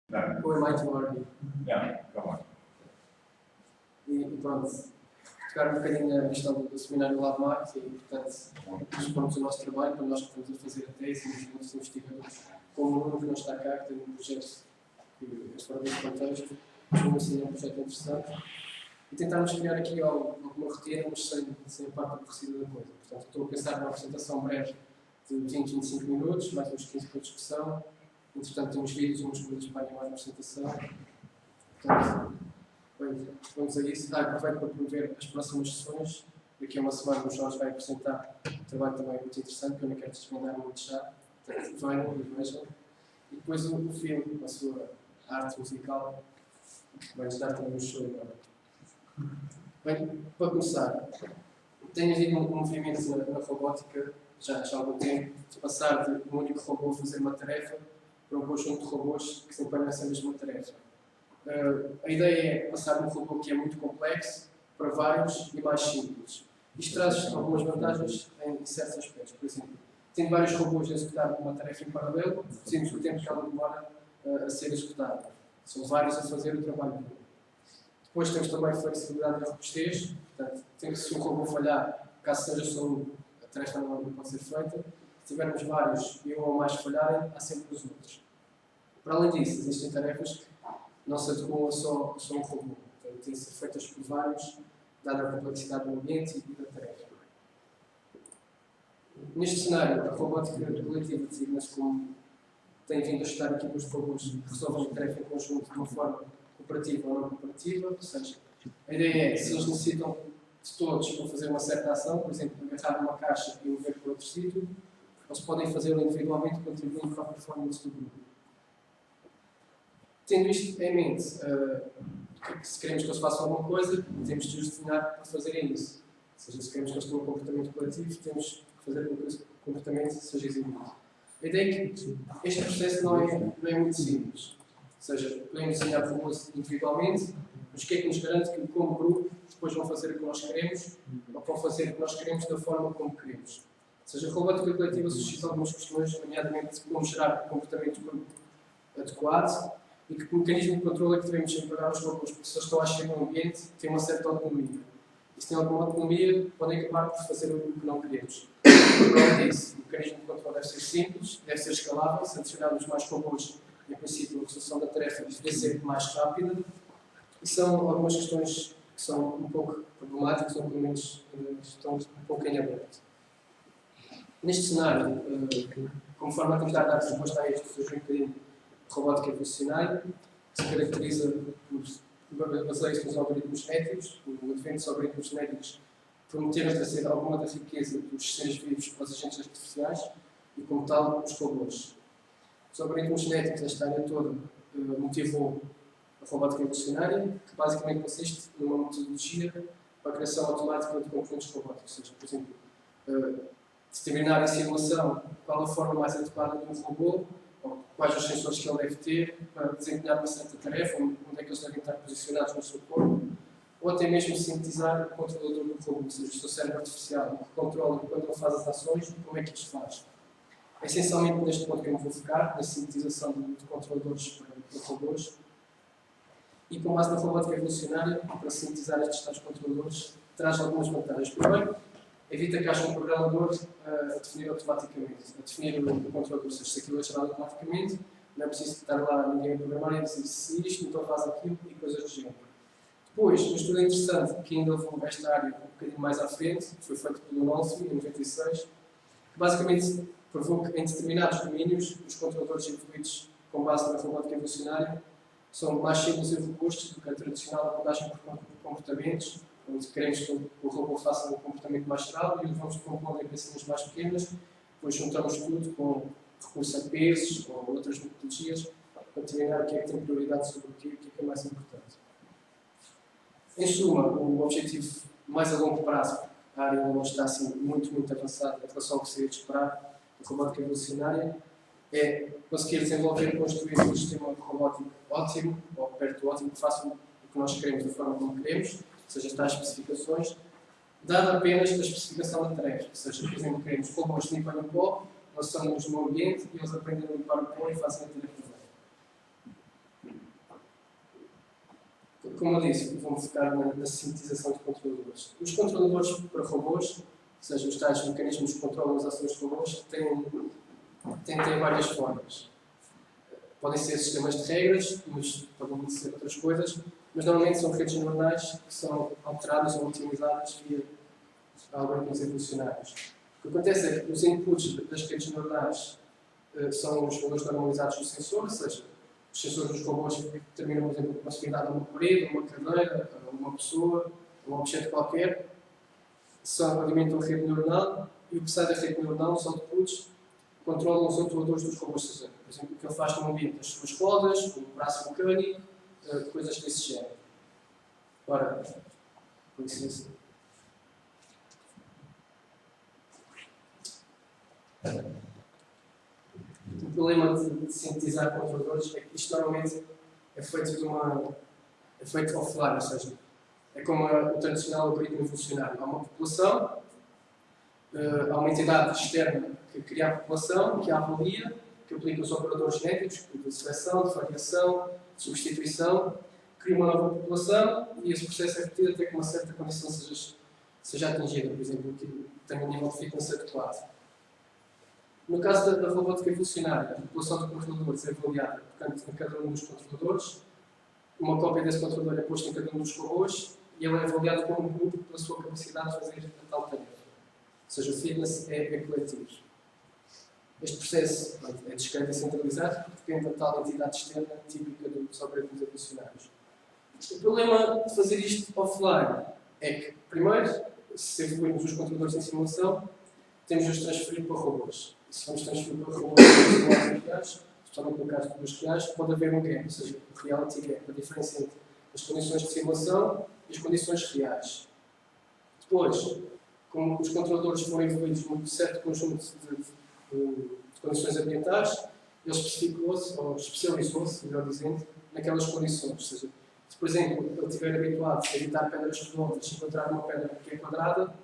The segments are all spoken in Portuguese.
No. Ou é Might Warning? Yeah, come on. E pronto, tocar um bocadinho na questão do seminário Lab Max e, portanto, os pontos do nosso trabalho, quando nós estamos a fazer a tese, e os nossos investigadores, como o Nuno que não está cá, que tem um projeto que é fora desse contexto, mesmo assim é um projeto interessante, e tentarmos criar aqui alguma rotina, mas sem a parte aborrecida da coisa. Portanto, estou a pensar numa apresentação breve de 20, 25 minutos, mais uns 15 para a discussão. Entretanto, temos vídeos e umas coisas para animar a apresentação. Portanto, bem, vamos a isso. Aproveito para promover as próximas sessões. Daqui a uma semana o Jorge vai apresentar um trabalho também muito interessante, que eu não quero desvendar muito já. Portanto, venham e vejam. E depois o filme, a sua arte musical, vai-nos dar também um show agora. Bem, para começar, tem havido um movimento na robótica já há algum tempo, de passar de um único robô fazer uma tarefa para um conjunto de robôs que se empenham nessa mesma tarefa. A ideia é passar de um robô que é muito complexo para vários e mais simples. Isto traz algumas vantagens em certos aspectos. Por exemplo, tendo vários robôs a executar uma tarefa em paralelo, reduzimos o tempo que ela demora a ser executada. São vários a fazer o trabalho. Depois temos também flexibilidade e robustez. Portanto, se um robô falhar, caso seja só um, a tarefa não pode ser feita. Se tivermos vários e um ou mais falharem, há sempre os outros. Para além disso, existem tarefas que não se adequam a só um robô. Portanto, têm de ser feitas por vários, dada a complexidade do ambiente e da tarefa. Neste cenário, a robótica coletiva designa-se como tem vindo a estudar aqui os robôs que resolvem a tarefa em conjunto de uma forma cooperativa ou não cooperativa, ou seja, a ideia é, se eles necessitam de todos para fazer uma certa ação, por exemplo, agarrar uma caixa e mover para outro sítio, eles podem fazê-lo individualmente, contribuindo para a performance do grupo. Tendo isto em mente, se queremos que eles façam alguma coisa, temos de os desenhar para fazerem isso. Ou seja, se queremos que eles tenham um comportamento coletivo, temos que fazer com que esse comportamento seja exibido. A ideia é que este processo não é muito simples. Ou seja, podemos desenhar robôs individualmente, mas o que é que nos garante que, como grupo, depois vão fazer o que nós queremos, ou vão fazer o que nós queremos da forma como queremos. Ou seja, a robótica coletiva suscita algumas questões, nomeadamente como gerar comportamento adequado e que mecanismo de controle é que devemos empregar os robôs, porque se eles estão a agir no ambiente, têm uma certa autonomia. E se têm alguma autonomia, podem acabar por fazer o que não queremos. Para além disso, o mecanismo de controle deve ser simples, deve ser escalável, se adicionarmos mais robôs, em princípio, a resolução da tarefa deve ser mais rápida. E são algumas questões que são um pouco problemáticas, ou pelo menos estão um pouco em aberto. Neste cenário, como forma a tentar dar resposta a isto, surge um bocadinho a robótica evolucionária, que se caracteriza por basear-se nos algoritmos genéticos. O advento dos algoritmos genéticos prometeram trazer alguma da riqueza dos seres vivos para os agentes artificiais e, como tal, os robôs. Os algoritmos genéticos, esta área toda, motivou a robótica evolucionária, que basicamente consiste numa metodologia para a criação automática de componentes robóticos. Ou seja, por exemplo, determinar em simulação qual a forma mais adequada de um robô, ou quais os sensores que ele deve ter para desempenhar uma certa tarefa, onde é que eles devem estar posicionados no seu corpo, ou até mesmo sintetizar o controlador do robô, ou seja, o seu cérebro artificial, que controla quando ele faz as ações e como é que as faz. É essencialmente neste ponto que eu me vou focar, na sintetização de controladores para robôs. E com base na robótica evolucionária, para sintetizar estes tais controladores, traz algumas vantagens. Primeiro, evita que haja um programador a definir automaticamente, a definir o controlador, ou seja, se aquilo é gerado automaticamente, não é preciso estar lá ninguém a programar e dizer se isto, então faz aquilo e coisas do género. Depois, um estudo interessante que ainda levou esta área um bocadinho mais à frente, foi feito pelo Nolfi, em 96, que basicamente provou que em determinados domínios, os controladores evoluídos com base na robótica evolucionária são mais simples e robustos do que a tradicional abordagem por comportamentos, onde queremos que o robô faça um comportamento mais geral e o vamos compondo em pecinhas mais pequenas, depois juntamos tudo com recurso a pesos ou outras metodologias para determinar o que é que tem prioridade sobre o que é mais importante. Em suma, o objetivo mais a longo prazo, a área ainda não está assim muito avançada em relação ao que seria de esperar da robótica evolucionária, é conseguir desenvolver e construir um sistema robótico ótimo, ou perto do ótimo, que faça o que nós queremos da forma como queremos, ou seja, tais especificações, dada apenas a especificação da tarefa. Ou seja, por exemplo, queremos robôs que limpam o pó, nós estamos no ambiente e eles aprendem a limpar o pó e fazem a tarefa dela. como eu disse, vou-me focar na sintetização de controladores. Os controladores para robôs, ou seja, os tais mecanismos que controlam as ações de robôs, têm várias formas. Podem ser sistemas de regras, mas podem ser outras coisas, mas normalmente são redes neuronais que são alteradas ou otimizadas via algoritmos evolucionários. O que acontece é que os inputs das redes neuronais são os valores normalizados do sensor, ou seja, os sensores dos robôs determinam, por exemplo, a proximidade a uma parede, a uma cadeira, a uma pessoa, a um objeto qualquer, alimentam a rede neuronal e o que sai da rede neuronal, os outputs, controlam os atuadores dos robôs. Ou seja, por exemplo, o que ele faz no ambiente, as suas rodas, o braço mecânico, coisas desse género. Ora, com licença. O problema de sintetizar controladores é que isto normalmente é feito offline, ou seja, é como o tradicional algoritmo evolucionário. Há uma população, há uma entidade externa que cria a população, que a avalia, que aplica os operadores genéticos de seleção, de variação, de substituição, cria uma nova população e esse processo é repetido até que uma certa condição seja atingida, por exemplo, que tenha um nível de fitness adequado. No caso da robótica evolucionária, a população de controladores é avaliada, portanto, em cada um dos controladores. Uma cópia desse controlador é posta em cada um dos robôs e ele é avaliado como grupo pela sua capacidade de fazer a tal tarefa. Ou seja, o fitness é coletivo. Este processo é discreto e centralizado porque depende da tal entidade externa típica dos algoritmos evolucionários. O problema de fazer isto offline é que, primeiro, se evoluirmos os controladores em simulação, temos de os transferir para robôs. E se vamos transferir para robôs reais, especialmente no caso dos reais, pode haver um gap, ou seja, o reality gap, a diferença entre as condições de simulação e as condições reais. Depois, como os controladores foram evoluídos num certo conjunto de condições ambientais, ele especificou-se, ou especializou-se, melhor dizendo, naquelas condições. Ou seja, se, por exemplo, ele estiver habituado a evitar pedras redondas e encontrar uma pedra que é quadrada,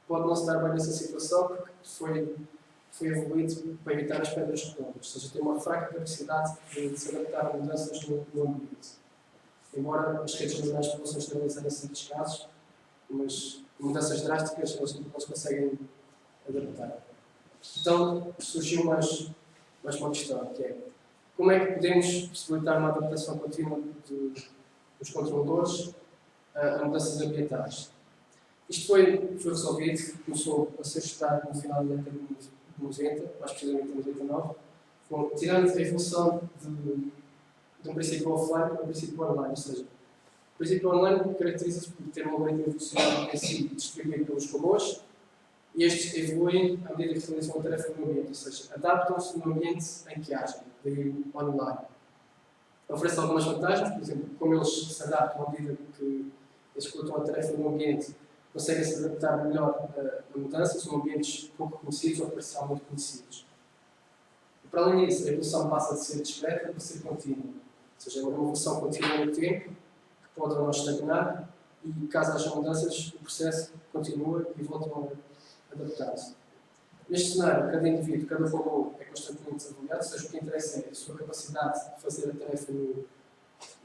pode não se dar bem nessa situação porque foi evoluído para evitar as pedras redondas. Ou seja, tem uma fraca capacidade de se adaptar a mudanças no ambiente. Embora as redes neuronais possam estabilizar em certos casos, mas mudanças drásticas elas não se conseguem adaptar. Então surgiu mais uma questão, que é como é que podemos possibilitar uma adaptação contínua dos controladores a mudanças ambientais. Isto foi resolvido, começou a ser estudado no final da década de 90, mais precisamente em 99, tirando a evolução de um princípio offline para um princípio online. Ou seja, o princípio online caracteriza-se por ter um algoritmo evolucionário em si distribuído pelos robôs e estes evoluem à medida que realizam uma tarefa no ambiente, ou seja, adaptam-se no ambiente em que agem, daí online. Oferece algumas vantagens, por exemplo, como eles se adaptam à medida que executam a tarefa no ambiente, conseguem se adaptar melhor a mudanças, são ambientes pouco conhecidos ou parcialmente conhecidos. E para além disso, a evolução passa de ser discreta para ser contínua. Ou seja, é uma evolução contínua no tempo, que pode ou não estagnar, e caso haja mudanças, o processo continua e voltam a adaptar-se. Neste cenário, cada indivíduo, cada robô é constantemente avaliado, ou seja, o que interessa é a sua capacidade de fazer a tarefa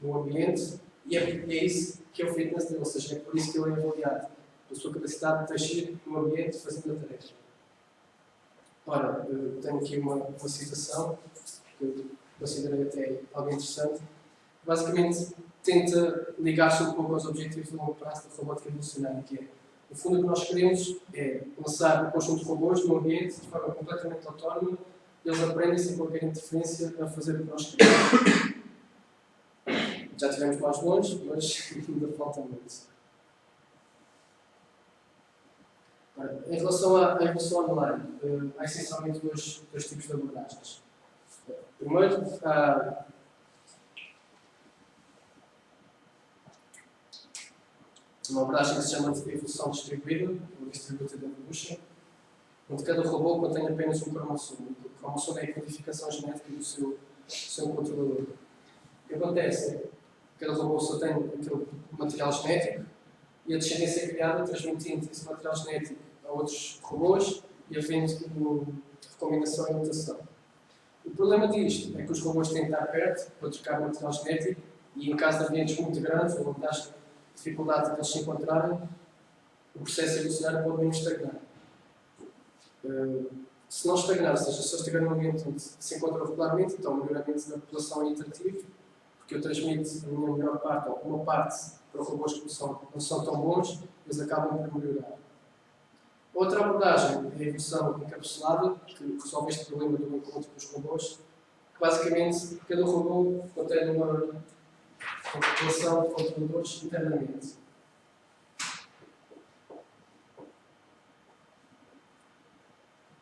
no ambiente, e é isso que é o fitness dele, ou seja, é por isso que ele é avaliado. A sua capacidade de agir no ambiente fazendo a tarefa. Ora, tenho aqui uma citação que eu considerei até algo interessante. Basicamente, tenta ligar-se um pouco aos objetivos de longo prazo da robótica evolucionária, que é, no fundo, o que nós queremos é lançar um conjunto de robôs no ambiente de forma completamente autónoma e eles aprendem sem qualquer interferência a fazer o que nós queremos. Já estivemos mais longe, mas ainda falta muito. Em relação à evolução online, há essencialmente dois tipos de abordagens. Primeiro, há uma abordagem que se chama de evolução distribuída, ou Distributed Evolution, onde cada robô contém apenas um cromossoma. O cromossoma é a codificação genética do seu controlador. O que acontece é que cada robô só tem aquele material genético e a descendência é criada transmitindo esse material genético a outros robôs e havendo recombinação e mutação. O problema disto é que os robôs têm que estar perto para trocar material genético E em caso de ambientes muito grandes, ou onde há dificuldade de eles se encontrarem, o processo evolucionário pode mesmo estagnar. Se não estagnar, ou seja, se eu estiver num ambiente onde se encontra regularmente, então o melhoramento da população é interativo, porque eu transmito a minha melhor parte, ou uma parte, para robôs que não são tão bons, eles acabam por melhorar. Outra abordagem é a evolução encapsulada, que resolve este problema do encontro dos robôs, que basicamente cada robô contém uma população de controladores internamente.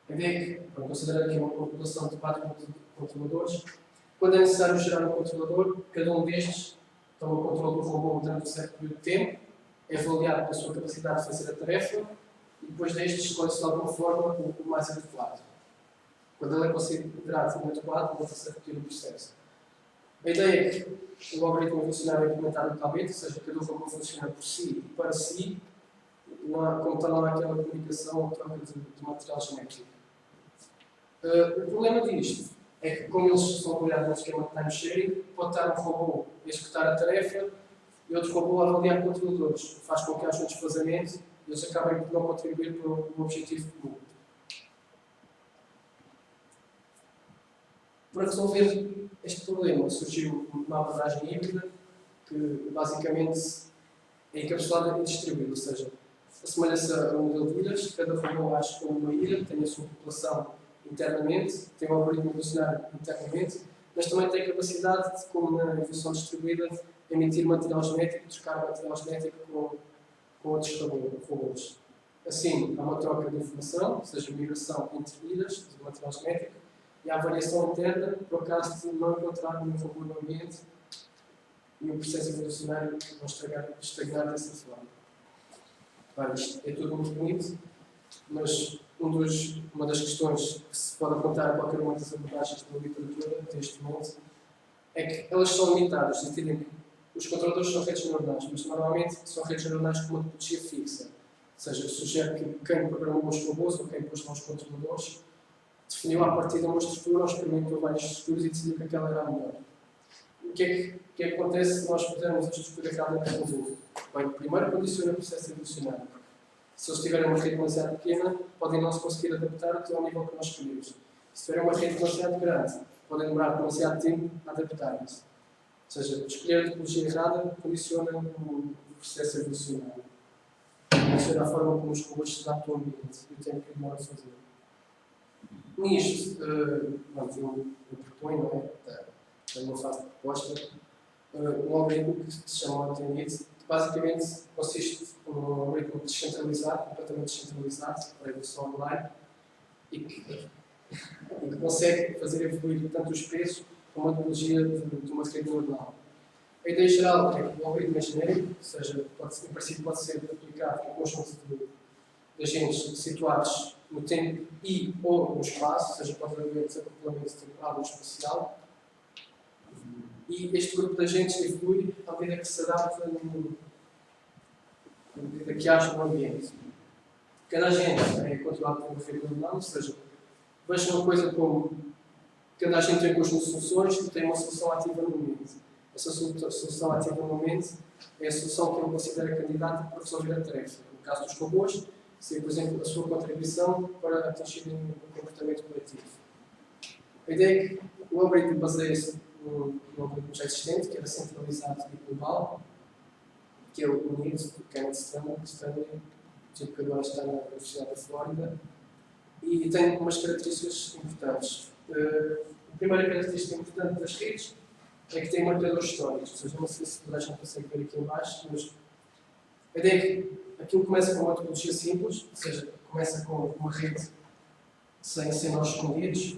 A ideia é que, considerando que é uma população de 4 controladores, quando é necessário gerar um controlador, cada um destes toma o controle do robô durante um certo período de tempo, é avaliado pela sua capacidade de fazer a tarefa e depois destes escolhe-se de alguma forma o mais adequado. Quando ele é considerado inadequado, volta-se a repetir o processo. A ideia é que o algoritmo evolucionário é implementado localmente, ou seja, cada robô funciona por si e para si, como está lá aquela comunicação ou troca de material genético. O problema disto é que, como eles são avaliados no esquema de time sharing, pode estar um robô a executar a tarefa e outro robô a avaliar controladores, o que faz com que haja um desfazamento e eles acabem por não contribuir para o objetivo comum. Para resolver este problema, surgiu uma abordagem híbrida que, basicamente, é encapsulada e distribuída, ou seja, assemelha-se a um modelo de ilhas, cada robô age como uma ilha, tem a sua população internamente, tem um algoritmo evolucionário internamente, mas também tem a capacidade de, como na evolução distribuída, emitir material genético, trocar material genético com outros robôs. Assim, há uma troca de informação, ou seja, migração entre ilhas de material genético, e há variação interna, por caso de não encontrar nenhum robô no ambiente e o processo evolucionário não estagnar dessa forma. Bem, isto é tudo muito bonito, mas uma das questões que se pode apontar a qualquer uma das abordagens da literatura deste momento é que elas são limitadas, no sentido em que os controladores são redes neuronais, mas normalmente são redes neuronais com uma topologia fixa. Ou seja, sugere que quem programou os robôs ou quem pôs lá os controladores definiu à partida uma estrutura, experimentou várias estruturas e decidiu que aquela era a melhor. O que é que acontece se nós pudermos a estrutura realmente resolver? Bem, primeiro condiciona o processo evolucionário. Se eles tiverem uma rede demasiado pequena, podem não se conseguir adaptar até ao nível que nós queremos. Se tiverem uma rede demasiado grande, podem demorar demasiado tempo a adaptarem-se. Ou seja, escolher a topologia errada condiciona o processo evolucionário. Condiciona a forma como os robôs se adaptam ao ambiente e o tempo que demoram a fazer. Nisto, eu proponho, não é? Tenho uma fase de proposta, um algoritmo que se chama Automate, que basicamente consiste num algoritmo descentralizado, completamente descentralizado, para a evolução online, e que consegue fazer evoluir tanto os preços como a tecnologia de uma rede neuronal. A ideia geral é que o algoritmo é genérico, ou seja, em princípio pode ser aplicado a um conjunto de agentes situados no tempo e ou no espaço, ou seja, pode haver desacoplamento temporal ou espacial. E este grupo de agentes evolui à medida que se adapta, à medida que age no ambiente. Cada agente é controlado por uma rede neuronal, ou seja, veja uma coisa como cada agente tem um conjunto de soluções e tem uma solução ativa no momento. Essa solução ativa no momento é a solução que ele considera candidata para resolver a tarefa. No caso dos robôs, seria, por exemplo, a sua contribuição para atingir um comportamento coletivo. A ideia é que o algoritmo baseia-se num algoritmo já existente, que era centralizado e global, que é o NIRS, do Kenneth Stanley, que agora está na Universidade da Flórida, e tem umas características importantes. A primeira característica importante das redes é que tem marcadores históricos, ou seja, não sei se toda a gente consegue ver aqui em baixo, mas a ideia é que aquilo começa com uma topologia simples, ou seja, começa com uma rede sem nós escondidos,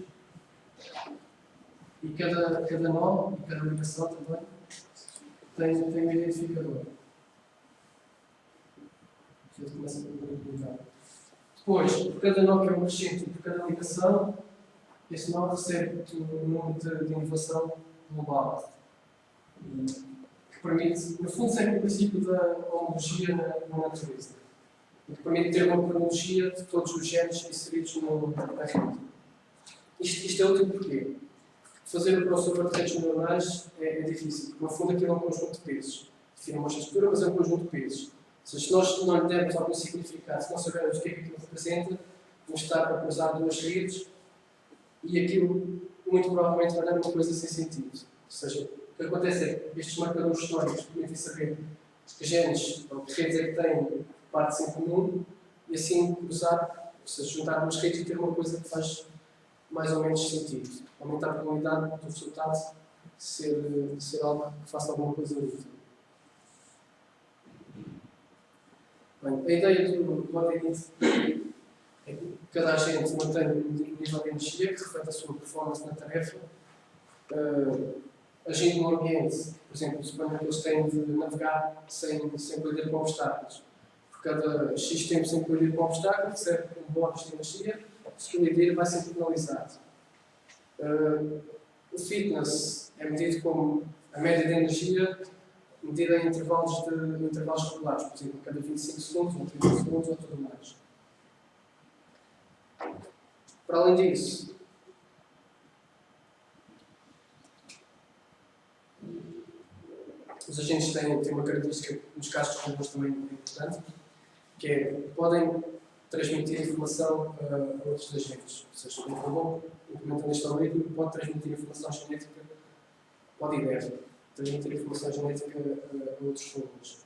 e cada nó e cada ligação também tem um identificador. Depois, por cada nó que é um crescente e por cada ligação, este nó recebe um número de inovação global. Que permite, no fundo, segue o princípio da homologia na natureza. E que permite ter uma cronologia de todos os genes inseridos na rede. Isto é útil porquê? fazer o crossover de redes neuronais é difícil, porque no fundo aquilo é um conjunto de pesos. Define uma estrutura, mas é um conjunto de pesos. Ou seja, se nós não lhe dermos algum significado, se não soubermos o que é que aquilo representa, vamos estar a cruzar duas redes e aquilo muito provavelmente vai dar uma coisa sem sentido. Ou seja, o que acontece é que estes marcadores históricos permitem saber que genes ou que redes é que têm partes em comum e assim cruzar, ou seja, juntar duas redes e ter uma coisa que faz mais ou menos sentido. Aumentar a probabilidade do resultado ser algo que faça alguma coisa útil. Bem, a ideia do ADNIT é que cada agente mantém um nível de energia que reflete a sua performance na tarefa. Agindo no ambiente, por exemplo, suponho que eles têm de navegar sem colidir com obstáculos. Por cada X tempo sem colidir com obstáculos, recebe um bónus de energia, se colidir vai ser penalizado. O fitness é medido como a média de energia medida em intervalos regulares, por exemplo, cada 25 segundos, ou 30 segundos, ou tudo mais. Para além disso, os agentes têm uma característica, nos casos de robôs também importante, que é podem transmitir informação a outros agentes. Ou seja, um robô, implementando este algoritmo, pode transmitir informação genética, pode e deve transmitir informação genética a outros robôs.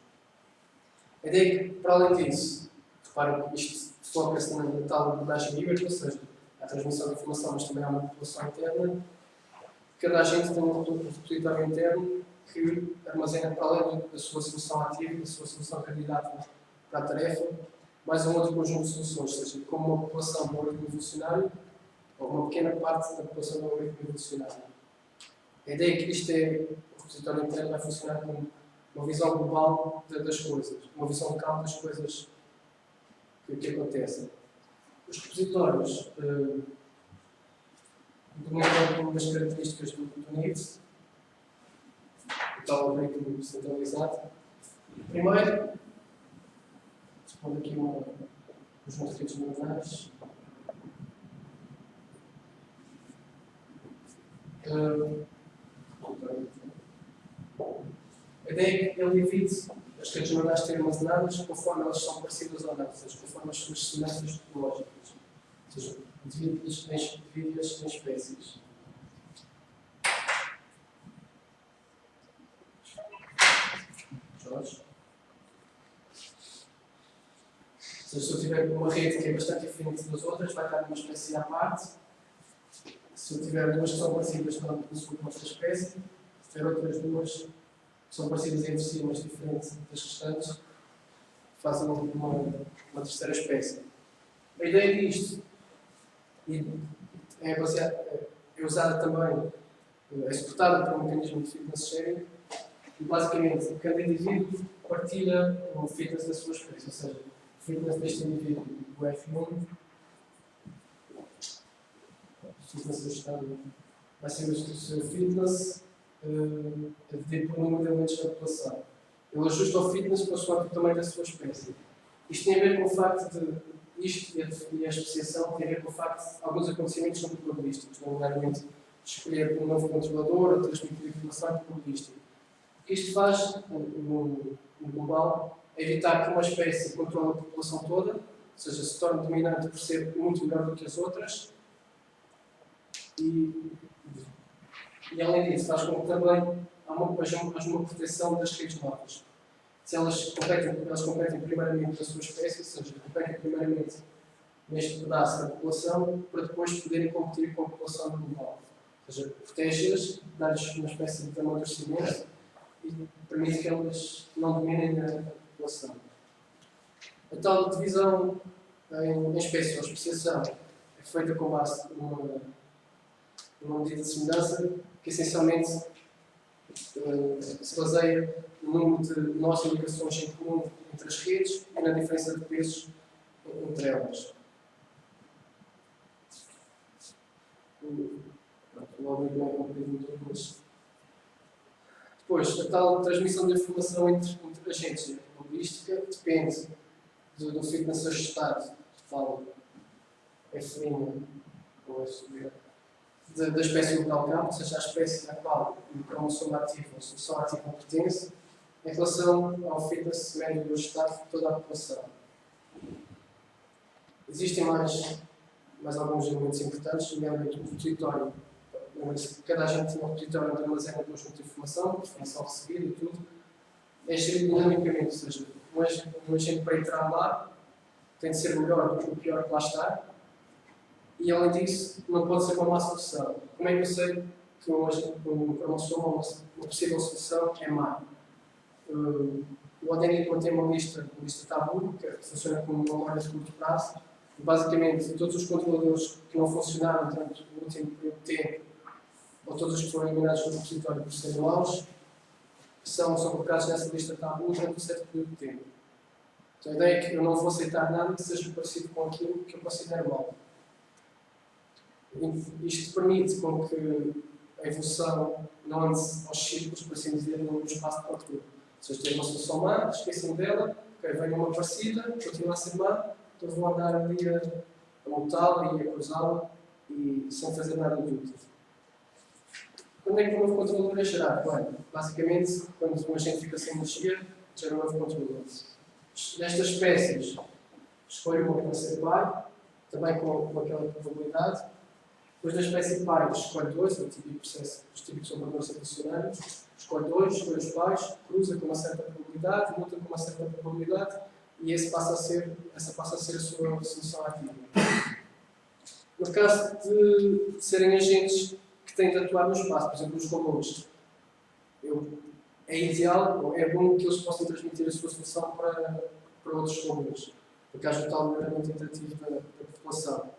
A ideia é que, para além disso, reparem que isto foca-se na tal abordagem híbrida, ou seja, a transmissão de informação, mas também há uma manipulação interna. Cada agente tem um repositório interno que armazena, para além da sua solução ativa e da sua solução candidata para a tarefa, mais um outro conjunto de soluções, ou seja, como uma população do algoritmo evolucionário, ou uma pequena parte da população do algoritmo evolucionário. A ideia é que isto o repositório interno vai funcionar como uma visão global das coisas, uma visão de campo das coisas que acontecem. Os repositórios dominam algumas características do NIT, o tal algoritmo centralizado. Primeiro, respondo aqui um conjunto de redes neuronais. A ideia é que ele divide as redes neuronais que têm armazenadas conforme elas são parecidas ou não, ou seja, conforme as suas semelhanças topológicas. Ou seja, divide-as em espécies. Jorge? Ou seja, se eu tiver uma rede que é bastante diferente das outras, vai estar numa espécie à parte. Se eu tiver duas que são parecidas, estão na sua outra espécie. Se tiver outras duas que são parecidas entre si, mas diferentes das restantes, fazem uma terceira espécie. A ideia disto é usada também, é suportada por um mecanismo de fitness sharing, e basicamente cada indivíduo partilha o fitness da sua espécie, ou seja, o fitness deste indivíduo, o F1, fitness ajustado, vai ser o seu fitness dividido por número de elementos da população. Ele ajusta o fitness consoante o tamanho da sua espécie. Isto tem a ver com o facto de isto e a especiação tem a ver com o facto de alguns acontecimentos são probabilísticos, nomeadamente escolher um novo controlador ou transmitir informação probabilística. O que isto faz, no global, é evitar que uma espécie controle a população toda, ou seja, se torne dominante por ser muito melhor do que as outras, e além disso, faz com que também haja uma proteção das redes novas. Se elas competem primeiramente na sua espécie, ou seja, competem primeiramente neste pedaço da população, para depois poderem competir com a população global. Ou seja, protege-as, dá-lhes uma espécie de amadurecimento e permite que elas não dominem a população. A tal divisão em espécie ou especiação é feita com base numa medida de semelhança que essencialmente se baseia no número de nós e ligações em comum entre as redes e na diferença de pesos entre elas. O algoritmo é um bocadinho mas... Depois, a tal transmissão de informação entre agentes. A probabilística depende do fitness ajustado, tal F' ou F'. da espécie local campo, ou seja, a espécie à qual o cromossoma ativo ou a solução ativa pertence, em relação ao fitness médio do estado de toda a população. Existem mais alguns elementos importantes, nomeadamente o repositório. Lembra-se que cada agente tinha um repositório onde armazena um conjunto de informação recebida e tudo. É gerido dinamicamente, ou seja, um agente para entrar lá tem de ser melhor do que o pior que lá está, e além disso, não pode ser uma má solução. Como é que eu sei que um cromossoma, uma possível solução, é má? O ODNI mantém uma lista tabu, que funciona como uma memória de curto prazo. Basicamente, todos os controladores que não funcionaram durante o último período de tempo, ou todos os que foram eliminados do repositório por serem maus, são colocados nessa lista tabu durante um certo período de tempo. Então, a ideia é que eu não vou aceitar nada que seja parecido com aquilo que eu considero mau. Isto permite com que a evolução não ande aos círculos, por assim dizer, num espaço de controle. Se eu tenho uma solução má, esquecem dela, okay, venho uma parecida, continua a ser má, então vou andar ali a mutá-la e a cruzá-la e sem fazer nada de útil. Quando é que o novo controlador é gerado? Bem, basicamente, quando um agente fica sem energia, gera um novo controlador. Nestas espécies, escolho uma que vai ser par, também com aquela probabilidade. Depois da espécie pai, escolhe dois, é o típico processo, os típicos operadores evolucionários. Escolhe dois, escolhe os pais, cruza com uma certa probabilidade, muta com uma certa probabilidade e essa passa a ser a sua solução ativa. No caso de serem agentes que têm de atuar no espaço, por exemplo, os robôs, é ideal, ou é bom que eles possam transmitir a sua solução para outros robôs, porque haja o tal melhoramento interativo da população.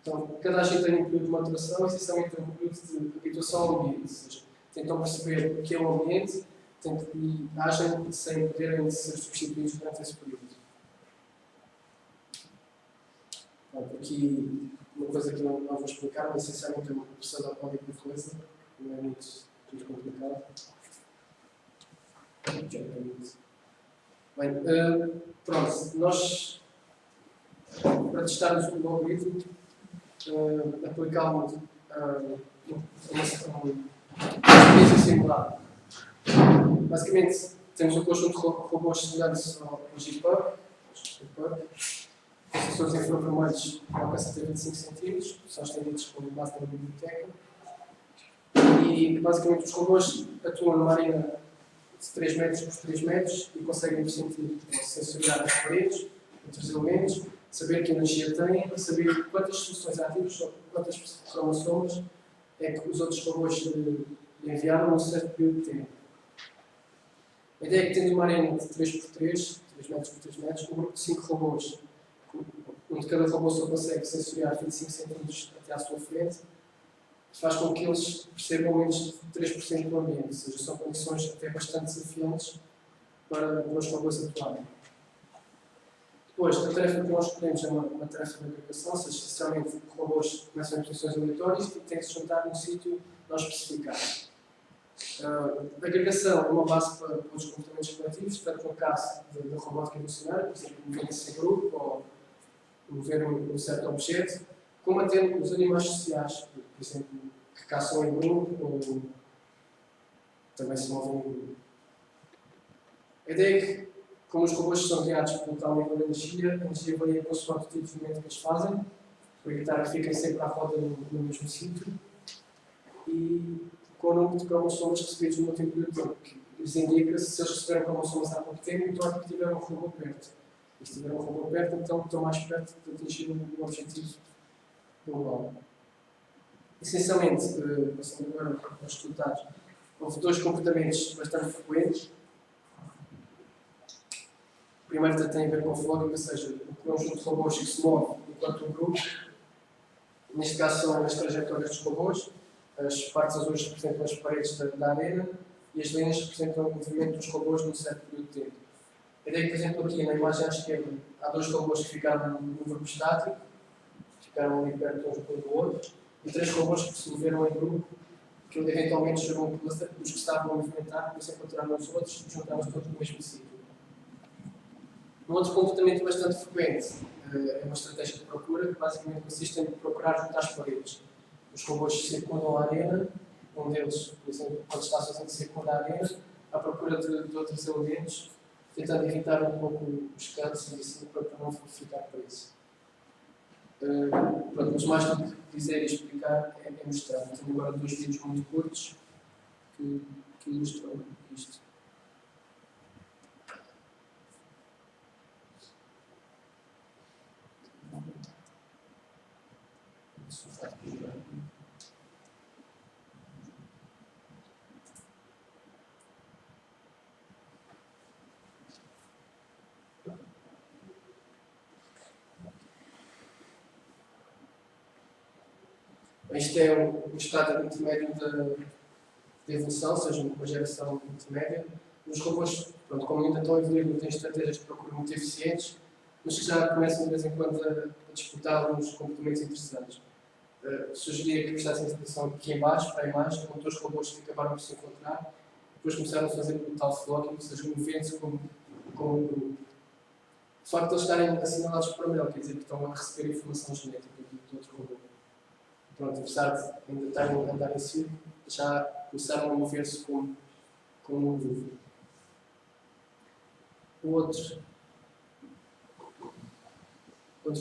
Então, cada agente tem um período de maturação, essencialmente tem um período de habituação ao ambiente, ou seja, tentam perceber o que é o ambiente e agem sem poderem ser substituídos durante esse período. Aqui, uma coisa que não vou explicar, mas essencialmente é uma pseudocódigo de coisa, não é muito complicado. Bem, pronto, nós, para testarmos o algoritmo, aplicámos uma experiência simulada. Basicamente, temos um conjunto de robôs semelhantes ao GPUB, os sensores infravermelhos alcançam até 25 cm, são estendidos com base na biblioteca. E basicamente os robôs atuam numa arena de 3 metros por 3 metros e conseguem sentir, sensoriar as paredes, outros elementos, saber que energia têm e saber quantas soluções ativas ou quantas cromossomas é que os outros robôs lhe enviaram num certo período de tempo. A ideia é que tendo uma arena de 3 por 3 metros por 3 metros, um grupo de 5 robôs, onde cada robô só consegue sensoriar 25 cm até à sua frente, faz com que eles percebam menos de 3% do ambiente, ou seja, são condições até bastante desafiantes para os robôs atuarem. Depois, a tarefa que nós escolhemos é uma tarefa de agregação, ou seja, essencialmente os robôs começam em posições aleatórias e têm que se juntar num sítio não especificado. A agregação é uma base para os comportamentos coletivos, tanto no caso da robótica evolucionária, por exemplo, mover-se em grupo ou mover um certo objeto, como até os animais sociais, por exemplo, que caçam em grupo ou também se movem em grupo. A ideia é que, como os robôs são guiados pelo tal nível de energia, a energia varia consoante o tipo de movimento que eles fazem, para evitar que fiquem sempre à roda no mesmo sítio, e com o número de cromossomas recebidos no último período de tempo, que lhes indica se eles receberam cromossomas há pouco tempo, então é porque tiveram um robô perto. E se tiveram um robô perto, então estão mais perto de atingir o objetivo global. Essencialmente, passando agora aos resultados, houve dois comportamentos bastante frequentes. O primeiro tem a ver com o flogging, ou seja, o conjunto de robôs que se move enquanto um grupo. Neste caso são as trajetórias dos robôs. As partes azuis representam as paredes da arena e as linhas representam o movimento dos robôs num certo período de tempo. A ideia que, por exemplo, aqui na imagem à esquerda, há dois robôs que ficaram no grupo estático, ficaram ali perto um do outro, e 3 robôs que se moveram em grupo, que eventualmente gerou um cluster, os que estavam a movimentar, depois encontraram os outros e juntaram-se todos no mesmo sítio. Um outro comportamento bastante frequente é uma estratégia de procura, que basicamente consiste em procurar junto às paredes. os robôs circundam a arena, um deles, por exemplo, quando está sozinho, circunda a arena, à procura de outros elementos, tentando evitar um pouco os cantos e assim, para não ficar preso. Pronto, mas mais do que dizer e explicar, é mostrar. Tenho agora 2 vídeos muito curtos que ilustram isto. Isto é um estado intermédio da evolução, ou seja, uma geração intermédia. Os robôs, pronto, como ainda estão a evoluir, não têm estratégias de procura muito eficientes, mas que já começam de vez em quando a disputar alguns comportamentos interessantes. Sugeria que prestassem atenção aqui em baixo, para a imagem, com 2 robôs que acabaram por se encontrar, depois começaram a fazer o tal flocking, ou seja, movendo-se como um grupo. O facto de eles estarem assinalados por amarelo quer dizer que estão a receber informação genética do outro robô. Pronto, apesar de ainda estarem a andar em si, já começaram a mover-se como um grupo. O outro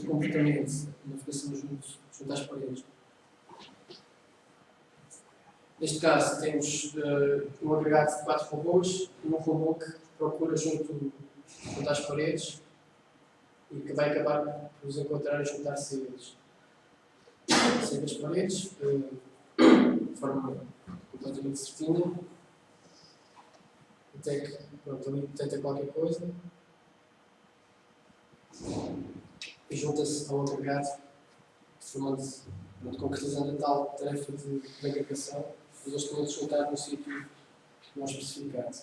comportamento, navegação junto às paredes. Neste caso, temos um agregado de 4 robôs e um robô que procura junto às paredes e que vai acabar por os encontrar e juntar-se a eles. Segue as paredes, de forma completamente certinha, até que, pronto, ali detecta qualquer coisa e junta-se ao agregado, concretizando a tal tarefa de agregação, mas eles estão a se juntar num sítio não especificado.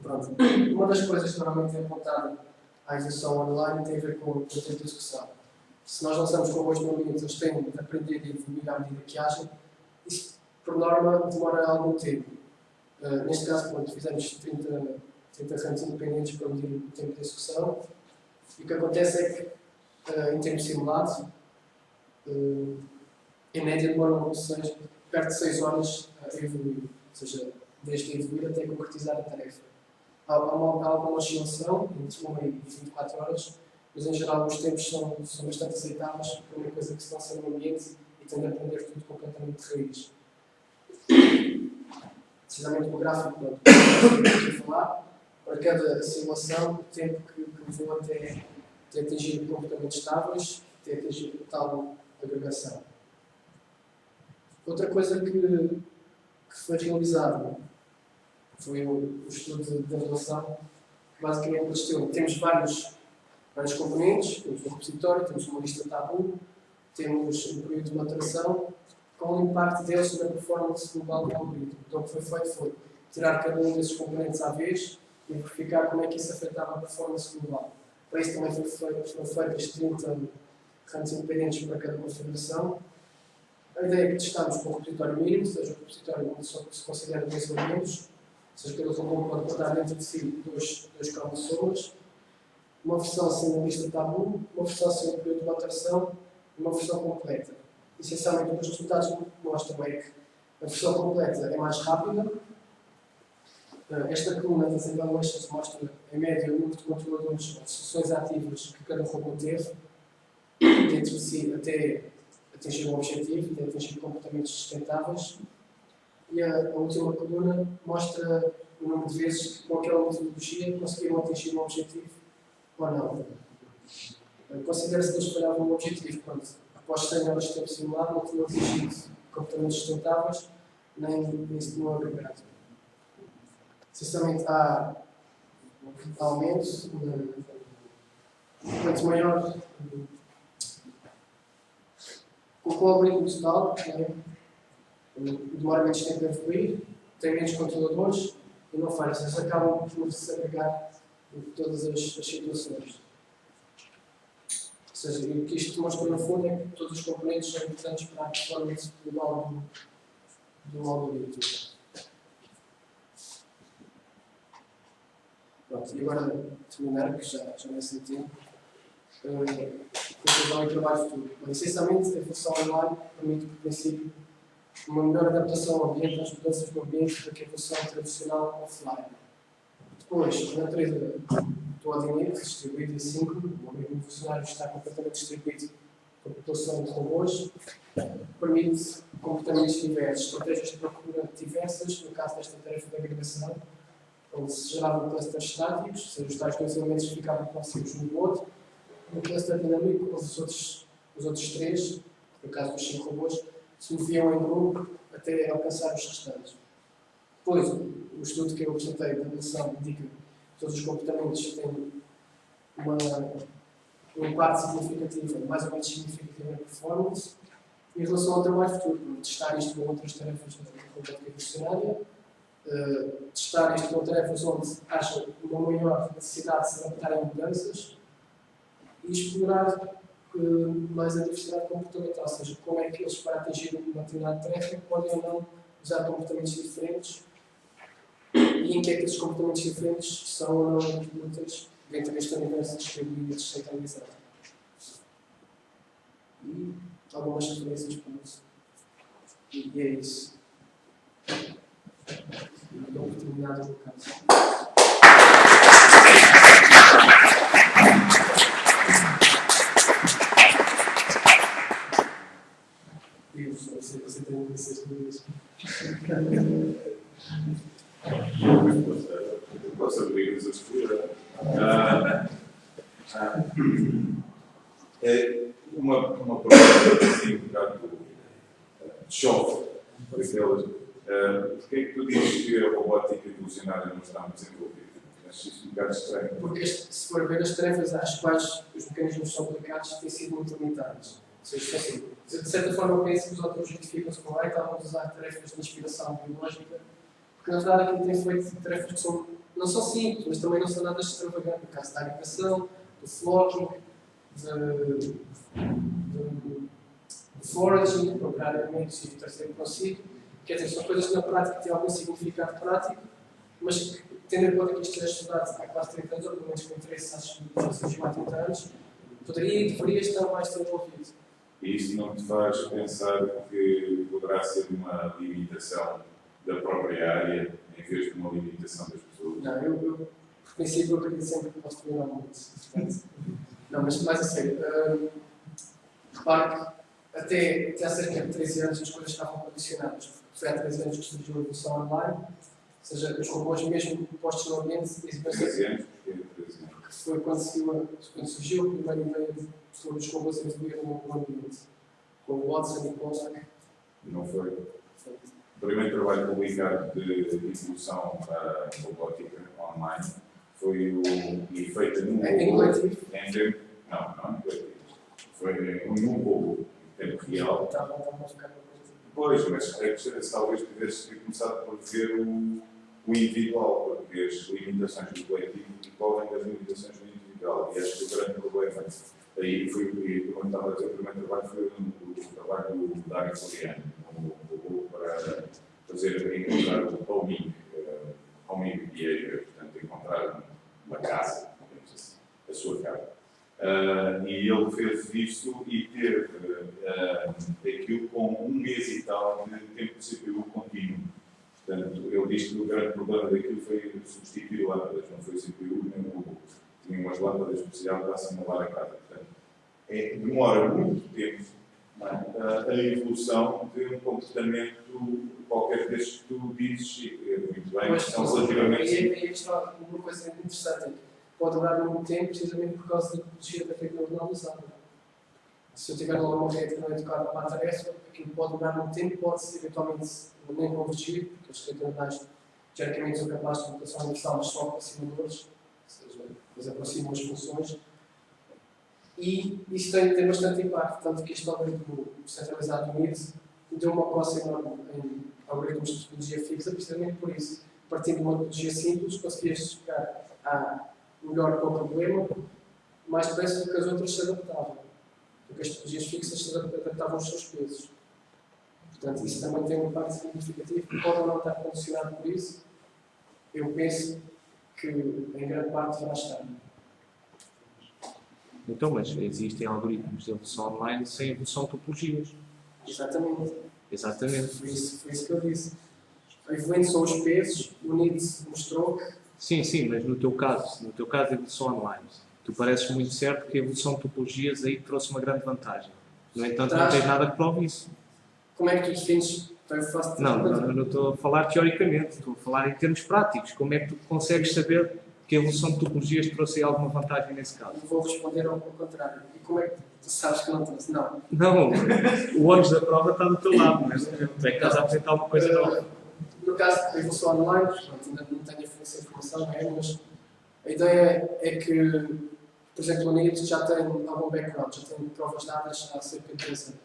Pronto. Uma das coisas que normalmente é apontada à evolução online tem a ver com o tempo de execução. Se nós lançamos robôs no ambiente, eles têm de aprender e evoluir à medida que agem. Isso, por norma, demora algum tempo. Neste caso, pronto, fizemos 30 ramos independentes para medir o tempo de execução. E o que acontece é que, em tempo simulado, em média demoram perto de 6 horas a evoluir. Ou seja, desde evoluir até concretizar a tarefa. Há alguma oscilação entre 1 e 24 horas, mas em geral os tempos são bastante aceitáveis para uma coisa que se lança no ambiente e tende a aprender tudo completamente de raiz. Precisamente o gráfico que eu vou falar, para cada simulação, o tempo que levou até atingir comportamentos estáveis, até atingir tal agregação. Outra coisa que foi realizada foi o estudo de relação, que basicamente consistiu. Temos vários componentes, temos um repositório, temos uma lista tabu, temos um período de maturação, com o impacto deles sobre a performance global do algoritmo. Então o que foi feito foi tirar cada um desses componentes à vez e verificar como é que isso afetava a performance global. Para isso também foram feitas 30 ramos independentes para cada configuração. A ideia é que testamos com o repositório mínimo, ou seja, o repositório onde se considera 2 elementos, ou seja, cada robô pode guardar dentro de si 2 cromossomas, uma versão sem a lista tabu, uma versão sem o período de maturação e uma versão completa. Essencialmente, o que os resultados mostram é que a versão completa é mais rápida. Esta coluna das evaluations mostra, em média, o número de controladores ou sessões ativas que cada robô teve, dentro de si até atingir um objetivo, até atingir comportamentos sustentáveis. E a última coluna mostra o número de vezes que, com aquela metodologia, conseguiram atingir um objetivo ou não. Considera-se que eles falhavam no objetivo. Pronto, após 100 horas de tempo simulado, não tinham atingido comportamentos sustentáveis, nem se tinham agregado. Essencialmente, há aumento. Quanto maior o algoritmo total, demora menos tempo a evoluir, tem menos controladores e não falha. Eles acabam por se agregar em todas as situações. Ou seja, o que isto mostra no fundo é que todos os componentes são importantes para a performance global do algoritmo. Pronto, e agora terminar, que já não é sem tempo. conclusão e trabalho futuro. Essencialmente, a evolução online permite, por princípio, uma melhor adaptação ao ambiente, às mudanças do ambiente do que a evolução tradicional offline. Depois, a natureza do ODNI, distribuída em síncrono, o algoritmo evolucionário está completamente distribuído com a população de robôs, permite comportamentos diversos, estratégias de procura diversas, no caso desta tarefa de agregação, onde se geravam clusters estáticos, ou seja, os tais dois elementos ficavam próximos um do outro, no cluster dinâmico, os outros três, no caso dos 5 robôs, se moviam em grupo até alcançar os restantes. Depois, o estudo que eu apresentei da relação indica que todos os comportamentos têm um impacto significativo, mais ou menos significativo em performance. E em relação ao trabalho futuro, testar isto com outras tarefas da robótica evolucionária, testar isto com tarefas onde haja uma maior necessidade de se adaptarem a mudanças e explorar mais a diversidade comportamental, ou seja, como é que eles, para atingir uma determinada tarefa, podem ou não usar comportamentos diferentes e em que é que esses comportamentos diferentes são ou não úteis dentro deste universo distribuído e descentralizado. E algumas referências para isso. E é isso. Dou oportunidade no caso. Você tem essas dúvidas? Posso abrir as escolhas? Uma pergunta assim, um bocado chove, daquelas. Porquê é que tu dizes que a robótica evolucionária não está muito desenvolvida? Acho isso um bocado estranho. Porque, se for ver as tarefas às quais os mecanismos são aplicados, têm sido muito limitados. Ou seja, assim, de certa forma, eu penso que os autores justificam-se com a estavam a usar tarefas de inspiração biológica, porque na verdade aquilo tem feito tarefas que são, não são simples, mas também não são nada extravagantes. No caso da agregação, do flocking, de foraging, de procurar elementos e trazer para o sítio. Quer dizer, são coisas que na prática têm algum significado prático, mas que, tendo em conta que isto é estudado há quase 30 anos, ou pelo menos com interesse, acho que surgiu há 30 anos, poderia e deveria estar mais desenvolvido. E isso não te faz pensar que poderá ser uma limitação da própria área em vez de uma limitação das pessoas? Não, eu por princípio, acredito sempre que posso melhorar muito. Não, mas mais a sério. Repare que até há cerca de 13 anos as coisas estavam condicionadas. Foi há 13 anos que surgiu a evolução online, ou seja, os robôs mesmo postos no ambiente. 13 anos? Que foi quando surgiu a primeira ideia sobre os robôs evoluírem no ambiente. Com o Watson e o Polsek. Não foi. O primeiro trabalho publicado de evolução robótica online foi e feita num robô. Em coletivo? Não, em coletivo. Foi num robô, em tempo real. Pois, mas talvez tivesse começado por ver o individual, porque as limitações do coletivo decorrem das limitações do individual. E acho que o grande problema aí foi, como estava a dizer, o primeiro trabalho foi o trabalho do Dario Floriani, um robô para encontrar o homing behavior, portanto, encontrar uma casa, digamos assim, a sua casa. E ele fez isso e teve aquilo com 1 mês e tal de tempo de CPU contínuo. Portanto, ele diz que o grande problema daquilo foi substituir lâmpadas, não foi CPU nem o robô. Tinha umas lâmpadas especiais para simular a casa. Portanto, demora muito tempo a evolução de um comportamento qualquer destes que tu dizes, e muito bem, mas são relativamente. E aí está uma coisa interessante. Pode durar muito tempo precisamente por causa da tecnologia da rede neuronal usada. Se eu tiver lá uma rede que não é educada para a tarefa, aquilo pode durar muito tempo, pode-se eventualmente nem convergir, porque as redes neuronais teoricamente são capazes de computação universal, mas só aproximadores, ou seja, eles aproximam as funções. E isso tem bastante impacto, tanto que este algoritmo centralizado no MIT deu uma posse enorme em algoritmos de topologia fixa, precisamente por isso. Partindo de uma topologia simples, conseguias chegar melhor para o problema, mais depressa do que as outras se adaptavam. Porque as topologias fixas se adaptavam aos seus pesos. Portanto, isso também tem um impacto significativo, que pode ou não estar condicionado por isso. Eu penso que, em grande parte, vai estar. Então, mas existem algoritmos de evolução online sem evolução de topologias. Exatamente. Exatamente. Foi isso que eu disse. Evoluindo são os pesos, o NIDS mostrou que. Sim, mas no teu caso de evolução online, tu pareces muito certo que a evolução de topologias aí trouxe uma grande vantagem. No entanto, não tens nada que prove isso. Como é que tu defines? Então eu faço não estou a falar teoricamente, estou a falar em termos práticos. Como é que tu consegues saber que a evolução de topologias trouxe alguma vantagem nesse caso? Vou responder ao contrário. E como é que tu sabes que não trouxe? Não. Não, o ônus da prova está do teu lado, mas tu é que estás a apresentar alguma coisa nova. No caso da evolução online, ainda não tenho essa informação, mas a ideia é que, por exemplo, o NIT já tem algum background, já tem provas dadas há cerca de 10 anos.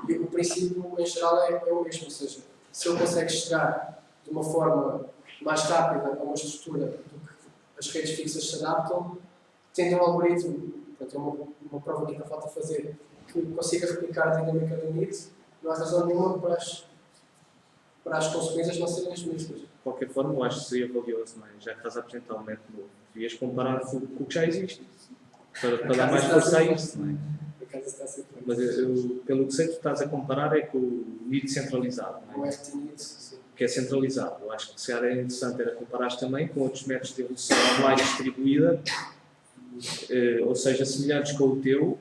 E o princípio, em geral, é o mesmo. Ou seja, se ele consegue chegar de uma forma mais rápida a uma estrutura do que as redes fixas se adaptam, tendo um algoritmo, portanto, é uma prova que ainda falta fazer, que consiga replicar a dinâmica do NIT, não há razão nenhuma para as consequências não serem as mesmas. De qualquer forma, eu acho que seria valioso, não é? Já que estás a apresentar um método novo, devias comparar com o que já existe, para dar mais força a isso, não é? Mas pelo que sei, tu estás a comparar é com o NIT centralizado, não é? O RT-NIT, sim. Que é centralizado. Eu acho que se era interessante era comparar também com outros métodos de evolução online distribuída, ou seja, semelhantes com o teu,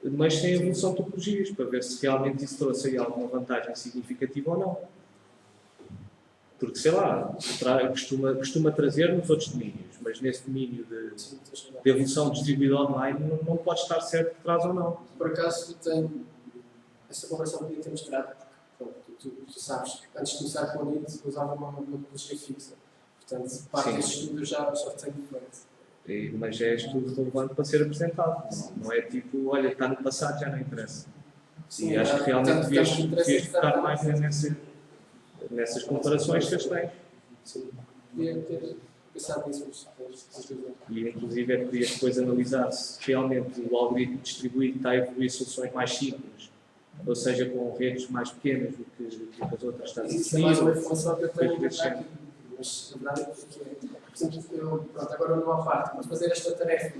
mas sem evolução de topologias, para ver se realmente isso trouxe aí alguma vantagem significativa ou não. Porque, sei lá, costuma trazer nos outros domínios, mas nesse domínio de evolução distribuída online não pode estar certo que traz ou não. Por acaso, tenho essa conversa podia ter mostrado, porque tu sabes, antes de começar com o NIT, usava uma metodologia fixa. Portanto, parte desse estudo já tenho feito. Mas é estudo relevante para ser apresentado. Não é tipo, olha, está no passado, já não interessa. Sim, e acho que realmente devias focar mais nessas comparações que eles têm. Sim, devia ter pensado nisso. E inclusive é que podias depois analisar se realmente o algoritmo distribuído está a evoluir soluções mais simples, ou seja, com redes mais pequenas do que as outras estás a definir. Isso é mais uma informação que eu tenho aqui, mas na verdade por exemplo, agora não há parte, mas fazer esta tarefa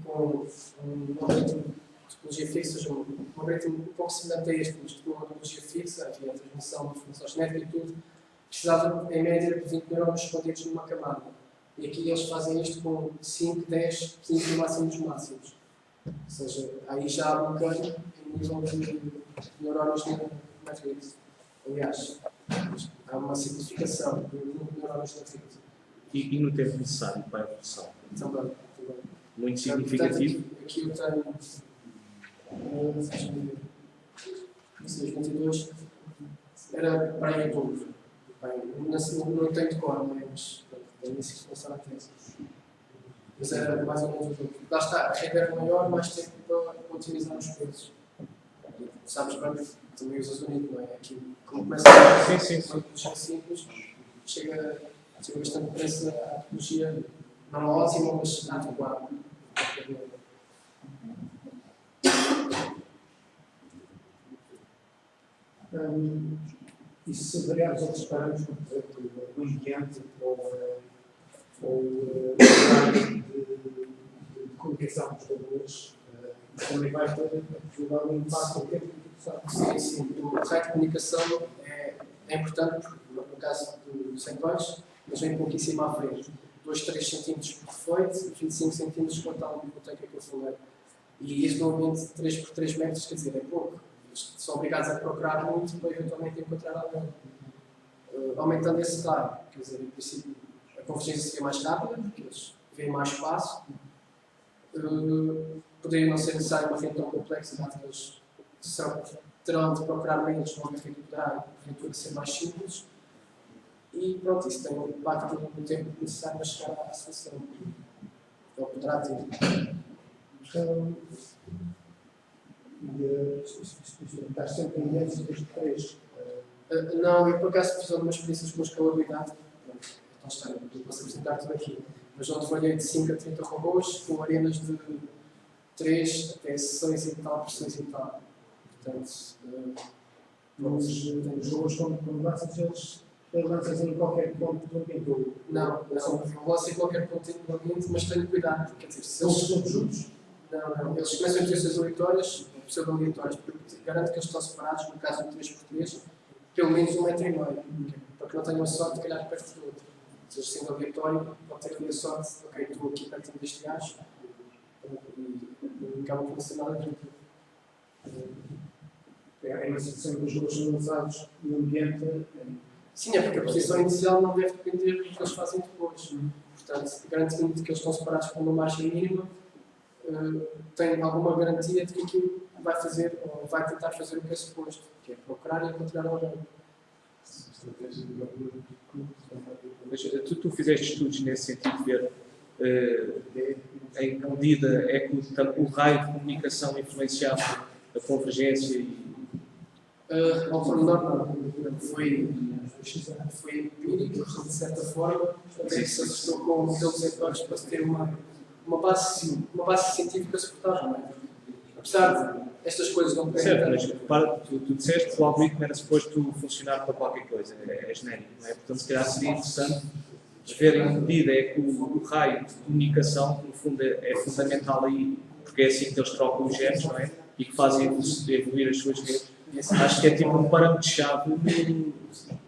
com um algoritmo de topologia fixa, seja um algoritmo um pouco semelhante a este, mas com uma topologia fixa, havia a transmissão de informações cinéticas e tudo, precisava em média de 20 neurônios escondidos numa camada. E aqui eles fazem isto com 5, 10, 15 máximos máximos. Ou seja, aí já há um ganho em nível de neurônios na rede. Aliás, há uma simplificação do número de neurônios na rede. E no tempo necessário para a evolução? Também. Muito significativo. Portanto, aqui eu tenho 22, era para aí todo. Não tenho de cor, mas tenho essa informação na tese. Mas era mais ou menos o dobro. Lá está, a rede era maior, mais tempo para otimizar os preços. Sabes bem, também usas o NIT, não é? Aqui, como começa a ser simples, chega bastante depressa à tecnologia, não ótima, mas adequada. E se variarmos outros parâmetros, como por exemplo o ambiente ou o horário de comunicação dos valores, isso também vai ter um impacto no tempo de execução. Sim, o raio de comunicação é importante, porque no caso dos sandbox, eles vêm pouquíssimo à frente. 2, 3 centímetros por defeito e 25 centímetros quanto à biblioteca que eu falei. E este no ambiente de 3 por 3 metros, quer dizer, é pouco. Eles são obrigados a procurar muito para eventualmente encontrar alguém. Aumentando esse raio, quer dizer, em princípio, a convergência seria mais rápida, porque eles veem mais espaço. Poderia não ser necessário uma rede tão complexa, dado que eles terão de procurar menos, não uma rede poderá ser mais simples. E pronto, isso tem um impacto no tempo necessário para chegar à solução. Ele poderá ter. Estás sempre em menos desde 3. Não, eu por acaso fiz algumas experiências com escalabilidade. Então está, eu posso apresentar tudo aqui. Mas onde variei de 5 a 30 robôs, com arenas de 3 até 6 e tal, por 6 e tal. Portanto, Os robôs, quando lanças, eles lanças em qualquer ponto do ambiente. Não, eu lanço em qualquer ponto do ambiente, mas tenho cuidado. Quer dizer, se Eles eles. estão juntos. Não, eles começam a ter essas aleatórias, pseudo-aleatórias, porque garanto que eles estão separados, no caso do 3 português, pelo menos 1,5 metro, para que não tenham a sorte de calhar perto do outro. Se eles sendo aleatório, pode ter ali a sorte, ok, estou aqui perto deste gajo, e acabam por não ser nada dentro. É uma situação que os jogadores são lançados no ambiente. Sim, é porque a posição inicial não deve depender do que eles fazem depois. Portanto, garantindo que eles estão separados por uma margem mínima, tem alguma garantia de que aquilo vai fazer, ou vai tentar fazer o que é suposto, que é procurar e encontrar alguém. Mas tu fizeste estudos nesse sentido de ver em que medida é que o raio de comunicação influenciava a convergência e... Ao pormenor, não. Foi empírico, de certa forma, até que se associou com modelos aleatórios para se ter uma base científica suportável. Não é? Apesar de estas coisas não terem... Certo, mas repara, tu disseste que o algoritmo era suposto funcionar para qualquer coisa, é genérico, não é? Portanto, se calhar seria interessante ver em que medida é que o raio de comunicação, no fundo, é fundamental aí, porque é assim que eles trocam os genes, não é? E que fazem evoluir as suas redes. Acho que é tipo um parâmetro-chave no meio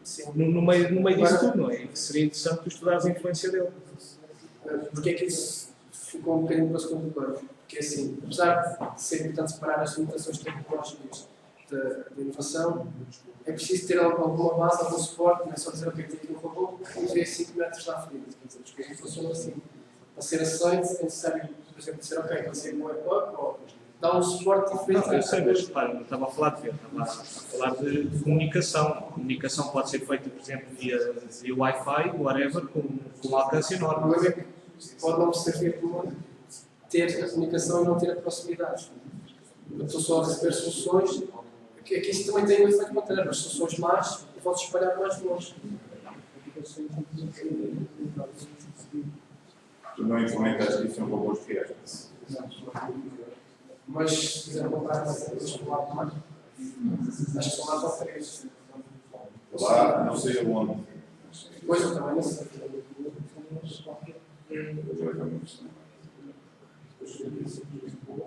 disso tudo, não é? E que seria interessante tu estudares a influência dele. Porque é que isso ficou um bocadinho para o segundo plano? Porque assim, apesar de ser importante separar as limitações tecnológicas da inovação, é preciso ter alguma base, algum suporte, não é só dizer ok, tem aqui um robô e vê 5 metros à frente. Quer dizer, as coisas funcionam assim. Para ser aceito, é necessário, por exemplo, dizer ok, você não é pouco, ou dá um suporte diferente. Não, eu sei, mas repara, não estava a falar de ver, estava a falar de comunicação. A comunicação pode ser feita, por exemplo, via Wi-Fi, whatever, com um alcance O enorme. problema é que pode não servir como ter a comunicação e não ter a proximidade. Eu estou só a receber soluções, que isso também tem um efeito contrário, as soluções más e vão-se espalhar mais longe. Tu não implementaste isso em robôs reais. Mas se quiser comprar coisas com lado mais, acho que são lá para 3. Lá, não sei aonde. Depois eu também não sei.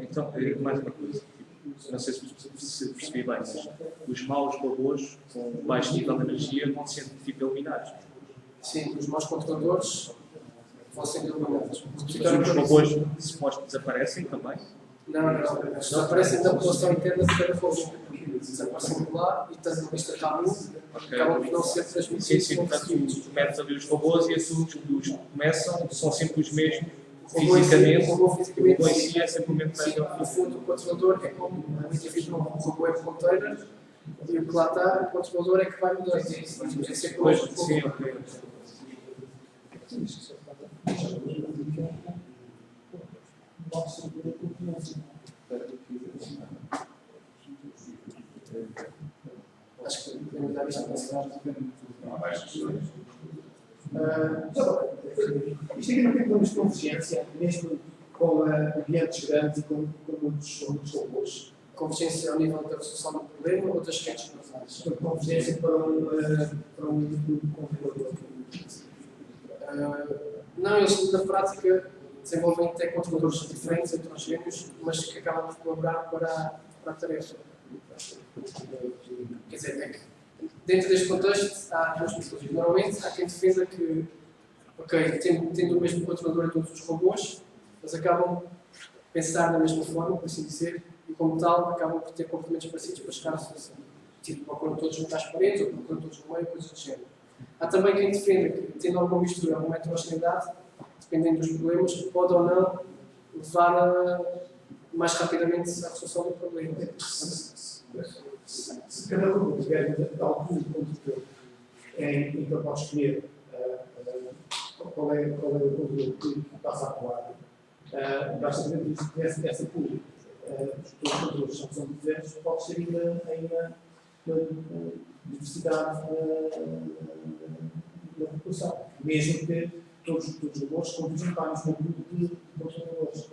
Então, mais uma coisa. Não sei se percebi bem, mas os maus robôs com baixo nível de energia vão sendo tipo eliminados. Sim, os maus controladores vão sendo eliminados. Os robôs supostos desaparecem também. Não, eles desaparecem da população interna de cada robô. Desaparecem de lá e estão na lista tabu, acabam por não ser transmitidos. Sim, portanto, tu metes ali os robôs e esses os que começam são sempre os mesmos Fisicamente, fisicamente, o em si é sempre o mesmo. Sim, no fundo, o controlador é como um indivíduo com o web container e o que lá está, o controlador é que vai mudar. É sempre o mesmo. Sim, ok. Acho que podemos dar isto a pensar. Não há mais questões. Isto aqui não tem problemas de convergência, mesmo com ambientes grandes e com muitos robôs. Convergência ao nível da resolução do problema ou das redes cruzadas? Portanto, convergência para um controlador. Não, eles na prática desenvolvem até controladores diferentes, heterogéneos, mas que acabam por colaborar para a tarefa. Quer dizer, é que dentro deste contexto há duas pessoas. Normalmente há quem defenda que, ok, tendo o mesmo controlador em todos os robôs, eles acabam por pensar da mesma forma, por assim dizer, e como tal acabam por ter comportamentos parecidos para chegar à solução. Tipo, procuram todos junto às paredes, ou procuram todos no meio, coisas do género. Há também quem defenda que, tendo alguma mistura, alguma heterogeneidade, dependendo dos problemas, pode ou não levar mais rapidamente à resolução do problema. Se cada robô tiver algum controlador em que ele pode escolher qual é o controlador que passa a atuar, basta ver essa pool. Os controladores são diferentes, pode ser ainda diversidade na população. Mesmo que todos os robôs converjam para o mesmo grupo de controladores.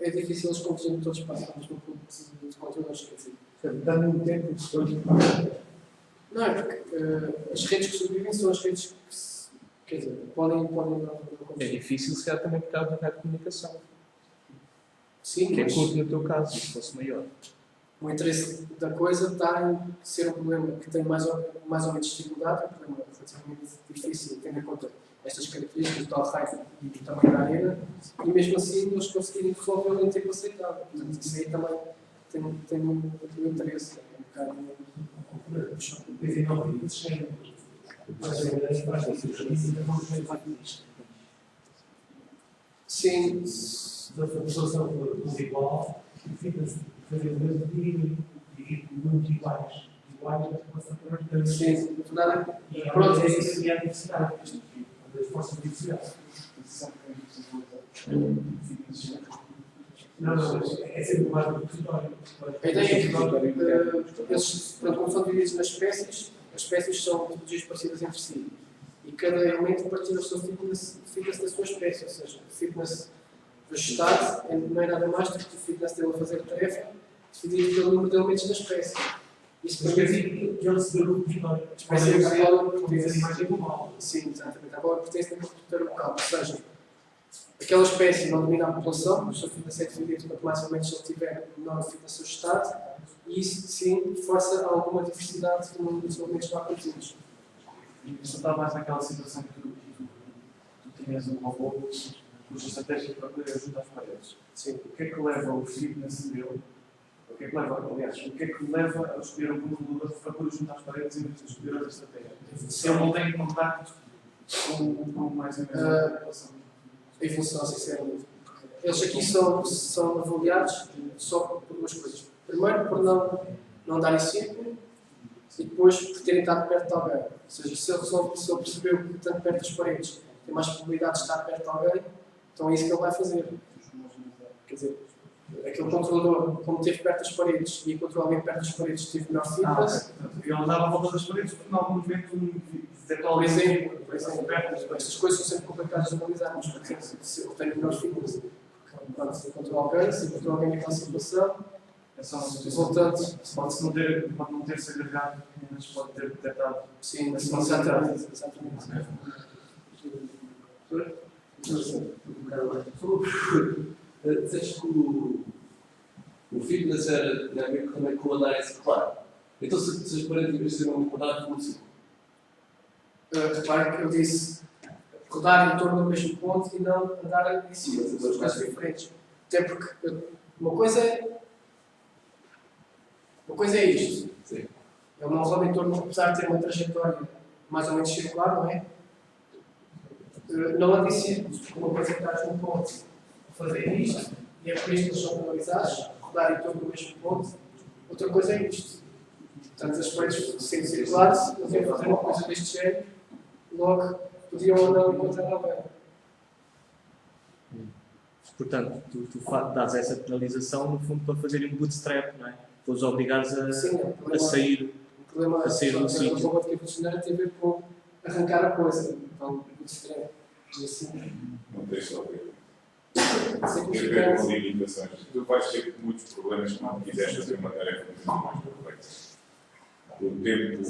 É difícil eles convergerem todos para o mesmo grupo de controladores, quer dizer. Portanto, dando um tempo de escolha. Não, é porque as redes que sobrevivem são as redes que, quer dizer, podem não É difícil, se calhar, também por causa da comunicação. Sim, Que é mas curto no teu caso, se fosse maior. o interesse da coisa está em ser um problema que tem mais ou menos dificuldade, um problema relativamente difícil, tendo em conta estas características do Alzheimer e do tamanho da arena, e mesmo assim eles conseguirem resolvê-lo em tempo aceitável. Portanto, isso aí também tem um interesse. É um bocado. Sim, Da formação igual, fica-se muito iguais. sim, nada. E Pronto, é isso que é a diversidade. Das forças de diversidade. Não, é sempre mais do que território. A ideia é que eles, como são divididos nas espécies, as espécies são topologias parecidas entre si. E cada elemento partilha o seu fitness da sua espécie, ou seja, o fitness do estado não é nada mais do que o fitness dele a fazer a tarefa, dividido pelo número de elementos da espécie. Isso permite que ele se deu no território. a espécie agrícola As animais é global. Sim, exatamente. Agora pertence ao território local, ou seja, aquela espécie não domina a população, o seu fitness é dividido, quanto mais ou menos ele tiver, menor o fitness do estado, e isso sim força alguma diversidade no número de elementos lá contidos. Isto está mais naquela situação que tu tinhas um robô cuja estratégia para poder juntar as paredes. Sim. O que é que leva o fitness dele? O que é que leva a escolher um controlador para poder juntar as paredes em vez de escolher outra estratégia? Se ele não tem contacto com mais ou menos a população. A evolução, sinceramente. Eles aqui são avaliados só por duas coisas. Primeiro, por não darem círculo, e depois por terem estado perto de alguém. Ou seja, se ele percebeu que estando perto das paredes tem mais probabilidade de estar perto de alguém, então é isso que ele vai fazer. Quer dizer, aquele controlador, como esteve perto das paredes e encontrou alguém perto das paredes, teve melhor fitness. Ele andava à volta das paredes porque, em algum momento, Por exemplo, estas coisas são sempre complicadas de analisar, mas, por exemplo, se eu tenho melhor fitness, pronto, se encontrou alguém naquela situação, é só uma resultante. Pode não ter se agregado, mas pode ter detectado. Sim, exatamente. Disseste que o fitness era também com análise clara. Então, se as paredes em vez de ser um quadrado, como assim? Repare que eu disse rodar em torno do mesmo ponto e não andar em cima, são coisas diferentes. Até porque uma coisa é isto. Sim. Ele não roda em torno, apesar de ter uma trajetória mais ou menos circular, não é? Não anda em círculos, porque uma coisa é estar num ponto a fazer isto, e é por isso que eles são penalizados, rodar em torno do mesmo ponto. Outra coisa é isto. Portanto, as paredes sendo circulares, eles iam fazer uma coisa deste género, logo podiam ou não encontrar alguém. Portanto, tu dás essa penalização, no fundo, para fazerem um bootstrap, não é? Para os obrigares a sair. O problema a sair do sítio. do robô de evolucionário tem a ver com arrancar a coisa. Então, bootstrap. E assim, Não tem só a ver. isso é Tem a ver com complicado. limitações. Tu vais ter muitos problemas se não quiseres fazer uma tarefa muito mais complexa. O tempo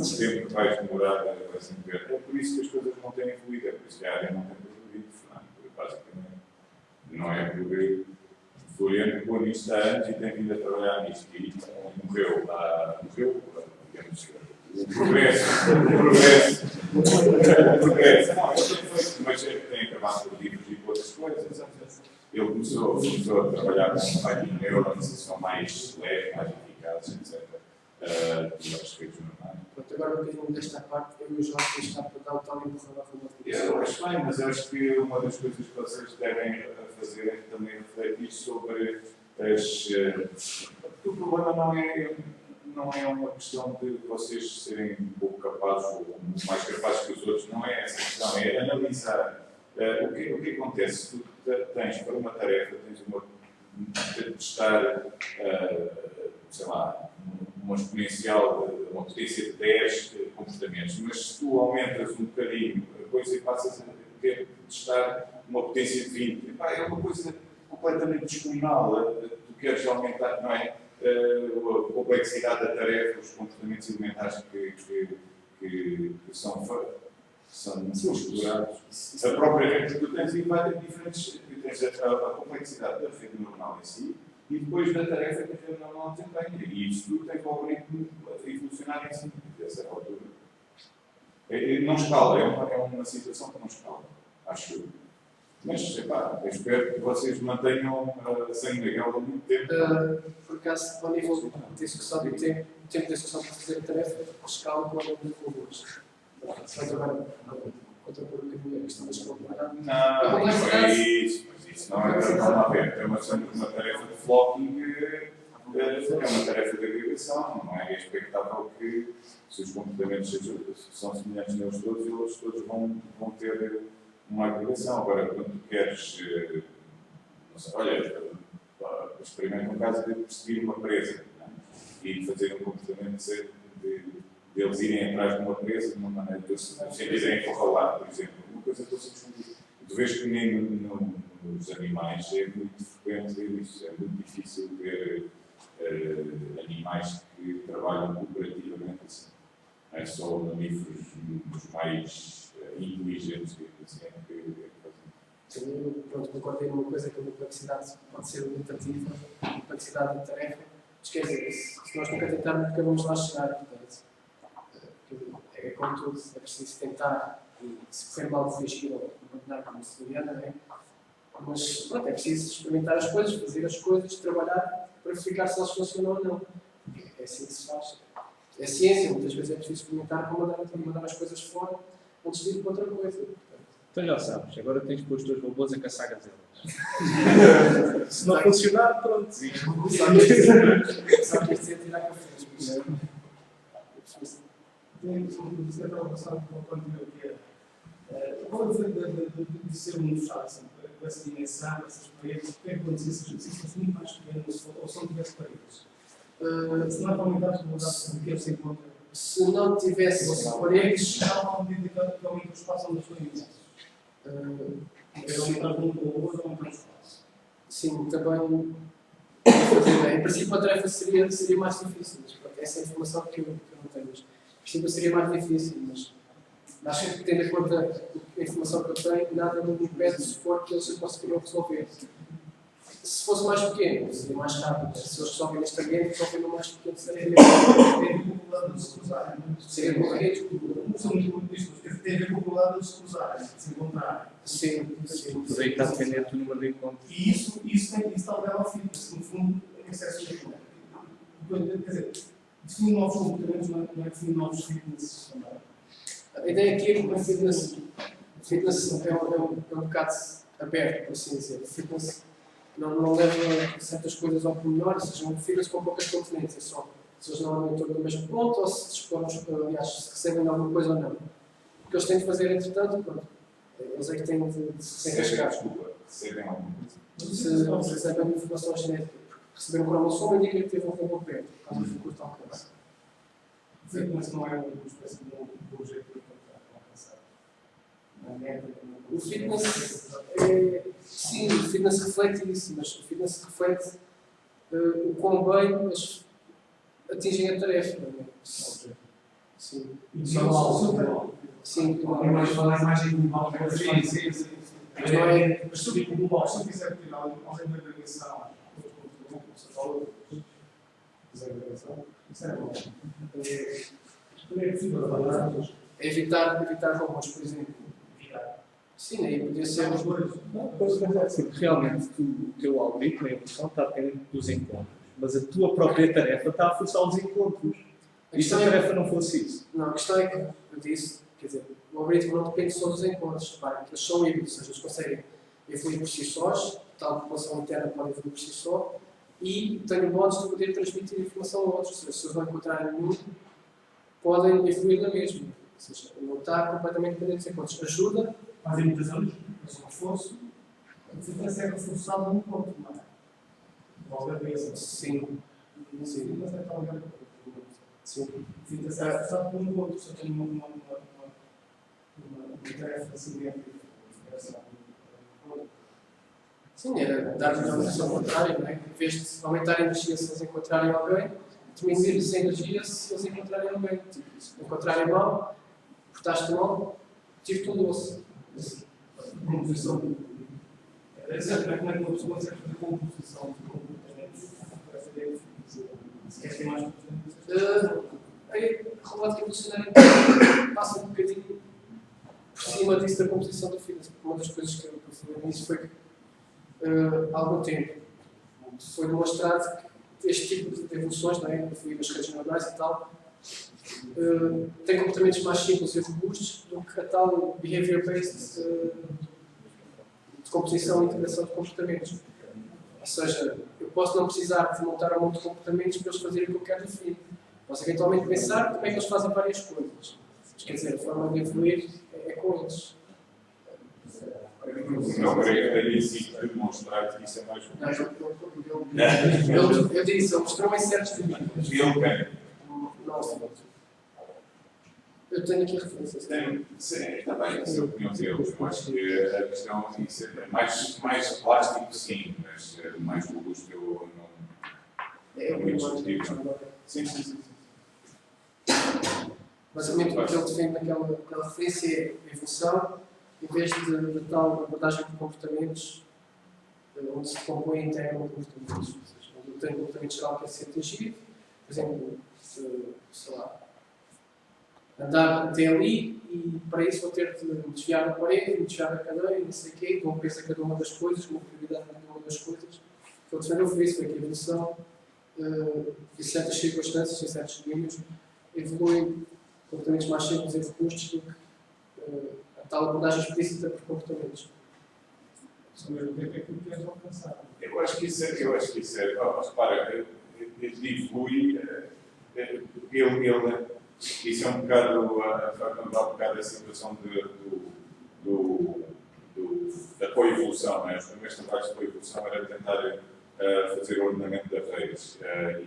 que vais demorar a desenvolver. É por isso que as coisas não têm evoluído, é por isso que a área não tem evoluído, Fernando. Basicamente, não é porque Floriano pôs nisto há anos e tem vindo a trabalhar nisto. E morreu, digamos, o progresso. Não, ele tem feito, mas tem acabado por divergir por outras coisas. Ele começou a trabalhar com máquinas neuróns que são mais leves, mais eficazes, etc. Dos redes normais. Pronto, agora um bocadinho desta parte, eu e o Jorge temos estado para dar o tal empurrão à robô de Eu acho bem, mas eu acho que uma das coisas que vocês devem fazer é também refletir sobre as. Porque o problema não é uma questão de vocês serem um pouco capazes ou mais capazes que os outros, não é essa questão, é analisar o que acontece. Tu tens para uma tarefa, tens de estar, sei lá, uma exponencial, uma potência de 10 comportamentos, mas se tu aumentas um bocadinho a coisa e passas a ter de estar uma potência de 20, é uma coisa completamente descomunal. Tu queres aumentar, não é? A complexidade da tarefa, os comportamentos elementares que que são explorados. A própria rede que tu tens e vai ter diferentes. Tens a complexidade da rede neuronal em si e depois da tarefa que a rede neuronal desempenha. E isso tudo tem o algoritmo a evolucionar em si, a certa altura. Não escala, é uma situação que não escala, acho eu. Mas, epá, eu espero que vocês mantenham sem Miguel há muito tempo. Por acaso, ao nível de discussão do tempo de discussão para fazer a tarefa, escala com o número de robôs. Mas agora, contrapor um bocadinho a questão da escala. Não é isso. Isso não é a ver. É uma tarefa de flocking, é uma tarefa de agregação. Não é expectável que, se os comportamentos são semelhantes neles todos, eles todos vão ter uma agregação. Agora, quando tu queres, não sei, olha, experimenta um caso de perseguir uma presa, não é? E de fazer um comportamento de eles irem atrás de uma presa de uma maneira de se sentirem encurralados, por exemplo. Uma coisa que eu sempre escondi. Tu vês que nem nos animais é muito frequente ver isso. É muito difícil ver animais que trabalham cooperativamente assim. Não é só mamíferos os mais inteligentes assim, que fazem. Eu concordo em uma coisa, que a complexidade pode ser limitativa, a complexidade da tarefa. Mas quer dizer, se nós nunca tentarmos, nunca vamos lá chegar. Portanto, é como tudo, é preciso tentar, e se for mal corrigir ou abandonar como se devia, não é? Mas pronto, é preciso experimentar as coisas, fazer as coisas, trabalhar para verificar se elas funcionam ou não. É assim que se faz. É ciência, muitas vezes é preciso experimentar para mandar as coisas fora antes de ir para outra coisa. Então já sabes, agora tens de pôr os teus robôs a caçar gazelas. Se não funcionar, pronto. Só que este é tirar cafés. Você estava passando por uma coisa que é quando foi de ser um fechado, com essa dimensão, essas paredes, o que é que acontecia se fosse muito mais pequeno ou se não tivesse paredes? Se não é para aumentar as velocidades do que eles se encontram, se não tivesse paredes, há uma medida que aumenta o espaço onde estão imensos. É aumentar um com o outro, aumentar o espaço. sim, também. Em princípio, a tarefa seria mais difícil. Essa é a informação que eu não tenho. Em princípio, seria mais difícil, mas acho que, tendo em conta a informação que eu tenho, nada me impede de supor que eles conseguiriam resolver. Se fosse mais pequeno, seria mais rápido. Se eles resolvem neste ambiente, resolvem no mais pequeno, seria Tem de se cruzarem. seria correto. Tem a ver com o lado de se cruzarem, de se encontrarem. Sim. Por aí está dependente do número de encontros. E isso está ligado ao fitness, no fundo, em excesso de tempo. Quer dizer, definir novos comportamentos não é definir novos fitnesses também. A ideia aqui é que o fitness é um bocado aberto, por assim dizer. O fitness não leva certas coisas ao pormenor, ou seja, um fitness com poucas componentes. É só se eles não andam em torno do mesmo ponto ou se dispormos, aliás, se recebem alguma coisa ou não. O que eles têm de fazer, entretanto, pronto, eles é que têm de se enrascar. Recebem alguma coisa. Se recebem informação genética, receber um cromossoma indica que teve um robô perto, por causa do curto alcance. O fitness não é uma espécie de um objetivo para alcançar. Uma meta. O fitness, sim, o fitness reflete isso, mas o fitness reflete o quão bem eles atingem a tarefa. Não é? Sim. Sim, É mais falar mais em global. Sim. Mas não é. Mas se eu global, se eu quiser ter alguém da agregação, você fala de agregação, isso é bom. É possível falar é evitar robôs, por exemplo. Sim, aí podia ser. Não, pois é assim, realmente o teu algoritmo, a evolução, está dependente dos encontros. Mas a tua própria tarefa está a forçar os encontros. E se a tarefa não fosse isso? Não, a questão é que eu disse, quer dizer, o algoritmo não depende só dos encontros. Repare, eles são híbridos, ou seja, eles conseguem evoluir por si sós, tal população interna pode evoluir por si só, e têm o bónus de poder transmitir informação a outros. Ou seja, se eles não encontrarem nenhum, podem evoluir na mesma. Ou seja, não está completamente dependente dos encontros. Ajuda. fazem muitas anos, mas se não fosse, o fitness é reforçado num ponto, não é? Logo a cabeça. Sim. O fitness é tal lugar. Sim. O fitness é reforçado por um ponto, só tem uma tarefa semelhante. Sim, era dar-lhes a informação contrária, não é? Em vez de aumentar a energia se eles encontrarem alguém, diminuir essa energia se eles encontrarem alguém. Tipo, se encontrarem mal, portaste mal, tive tudo doce. Composição. Exemplo, como é que uma pessoa consegue fazer composição de comportamentos para fazer se quer ter mais comportamentos? Aí, a robótica evolucionária passa um bocadinho por cima disso da composição do fitness. Uma das coisas que eu falei nisso foi que, há algum tempo, foi demonstrado que este tipo de evoluções, não é? Eu fui nas redes neurais e tal, tem comportamentos mais simples e robustos do que a tal behavior-based de composição e integração de comportamentos. Ou seja, eu posso não precisar de montar um monte de comportamentos para eles fazerem o que eu quero definir. Posso eventualmente pensar como é que eles fazem várias coisas. Mas, quer dizer, a forma de evoluir é com eles. Não creio que tenha sido demonstrado que isso é mais Eu disse, ele mostrou em certos domínios. Ele quem? Não, eu tenho aqui referências. Sim, está bem, essa é a opinião deles. Eu acho que a questão é mais plástico, sim, mas mais robusto eu não. É muito o que discutível. Sim. Basicamente, o que ele defende naquela referência é a evolução, em vez de tal abordagem de comportamentos, onde se compõe em terra de comportamentos. Ou seja, onde eu tenho comportamento geral que é ser atingido, por exemplo, sei lá, andar até ali e para isso vou ter de me desviar da parede, me desviar da cadeia, não sei o quê, dou um peso a cada uma das coisas, uma prioridade a cada uma das coisas. O que ele defendeu foi isso, foi que a evolução, em certas circunstâncias, em certos domínios, evoluem comportamentos mais simples e robustos do que a tal abordagem explícita por comportamentos. Só mesmo tempo é que tu queres alcançar. Eu acho que isso é. Repara, ele evolui. Isso é um bocado a situação da coevolução. Né? Os primeiros trabalhos de coevolução era tentar fazer o ordenamento das redes.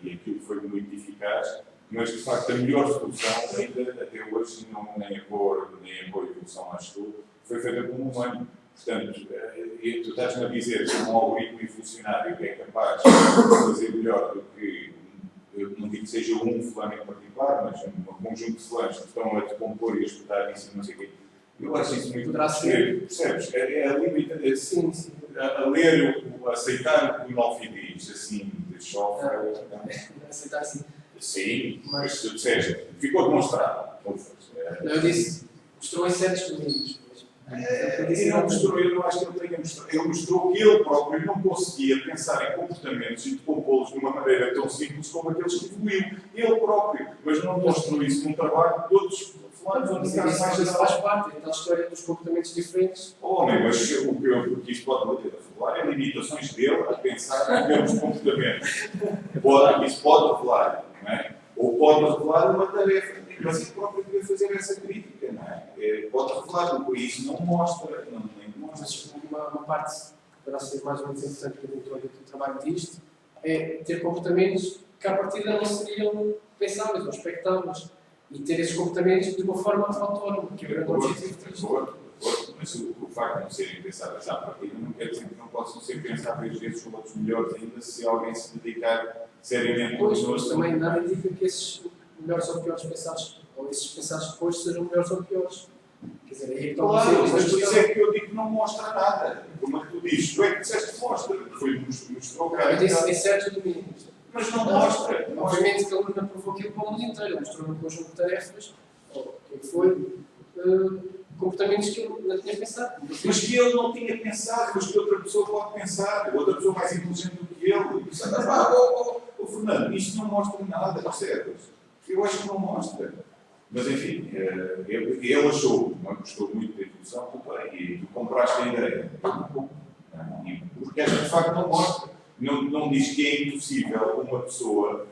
E aquilo foi muito eficaz, mas de facto a melhor solução, ainda até hoje, nem a coevolução, acho que foi feita por um humano. Portanto, tu estás-me a dizer que um algoritmo evolucionário que é capaz de fazer melhor do que. Eu não digo que seja um fulano em particular, mas um conjunto de fulanos que estão a decompor e a estudar isso e não sei o quê. Eu acho isso muito interessante. Percebes? É a limita, a ler, a aceitar o que o Nolfi diz, assim, de choque. Aceitar assim. Sim, mas tu disseste, ficou demonstrado. Eu disse, mostrou em certos domínios. Ele não mostrou, eu não acho que ele tenha mostrado. Ele mostrou que ele próprio não conseguia pensar em comportamentos e decompô-los de uma maneira tão simples como aqueles que evoluiu. Ele próprio. Mas não mostrou isso num trabalho de todos fulanos. Isso faz parte da história dos comportamentos diferentes. Homem, mas o que isso pode falar é limitações dele a pensar em termos de comportamento. Isso pode revelar, não é? Ou pode revelar uma tarefa. Mas ele próprio podia fazer essa crítica, não é? Pode revelar, porque isso não mostra. Mas uma parte que poderá ser mais ou menos interessante para o do trabalho disto é ter comportamentos que à partida não seriam pensáveis ou expectáveis e ter esses comportamentos de uma forma autónoma, que é o grande objetivo disto. Mas o facto de não serem pensáveis à partida não quer dizer que não possam ser pensáveis vezes com outros melhores ainda se alguém se dedicar seriamente a Pois, mas também nada indica que esses melhores ou piores pensados, ou esses pensados depois sejam melhores ou piores. Quer dizer, aí estão claro, mas por isso é que eu digo que não mostra nada. Como é que tu dizes? Tu é que disseste que mostra. Foi mostrou cara. Eu disse em certos domínios. Mas não mostra. Obviamente que ele não provou aquilo para o mundo inteiro. Ele mostrou um conjunto de tarefas, ou o que foi, comportamentos que ele não tinha pensado. Mas que ele não tinha pensado, mas que outra pessoa pode pensar. Outra pessoa mais inteligente do que ele. E Fernando, isto não mostra nada, percebes? Eu acho que não mostra. Mas enfim, ele achou, não gostou muito da evolução, tudo bem, e tu compraste a ideia. Porque esta de facto não mostra. Não diz que é impossível uma pessoa,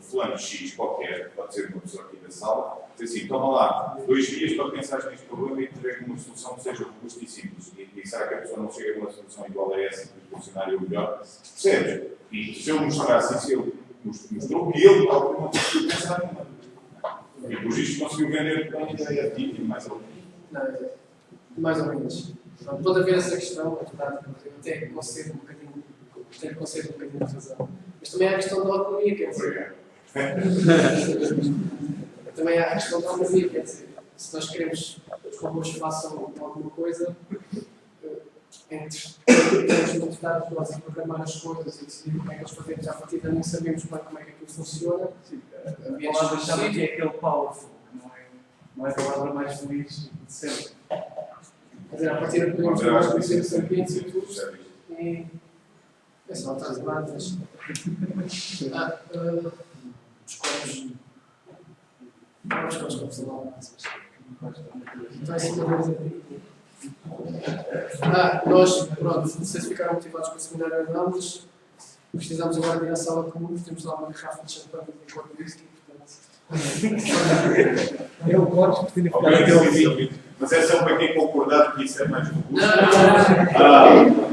fulano X qualquer, pode ser uma pessoa aqui da sala, dizer assim, toma lá, 2 dias para pensar neste problema e entregue uma solução que seja robusta e simples. E será que a pessoa não chega a uma solução igual a essa, que o funcionário é melhor? Percebes? E se eu mostrasse isso, ele mostrou que ele próprio não conseguiu pensar numa. E por isso conseguiu vender bem a ideia de ti, mais ou menos. Mais ou menos. Pode haver essa questão, eu até concedo um bocadinho de razão. Mas também há a questão da autonomia, quer dizer. Também há a questão da autonomia, quer dizer, se nós queremos que os robôs façam alguma coisa, temos motivados nós a programar as coisas e decidir como é que eles fazemos à partida, nem sabemos bem como é que aquilo funciona. A palavra chave aqui é aquele powerful, não é a palavra mais feliz de sempre. Quer dizer, à partida podemos conhecer os ambientes e tudo, e é só outras debates. Os corpos. Não, os corpos confusão. Então é assim que eu vou dizer. Nós, pronto, não sei se ficaram motivados para o seminário ou não, mas precisamos agora de ir à sala comum, temos lá uma garrafa de champanhe enquanto whisky, portanto. Eu gosto de ter ficado Ok, até ao fim. mas é só para quem concordar que isso é mais robusto. Não.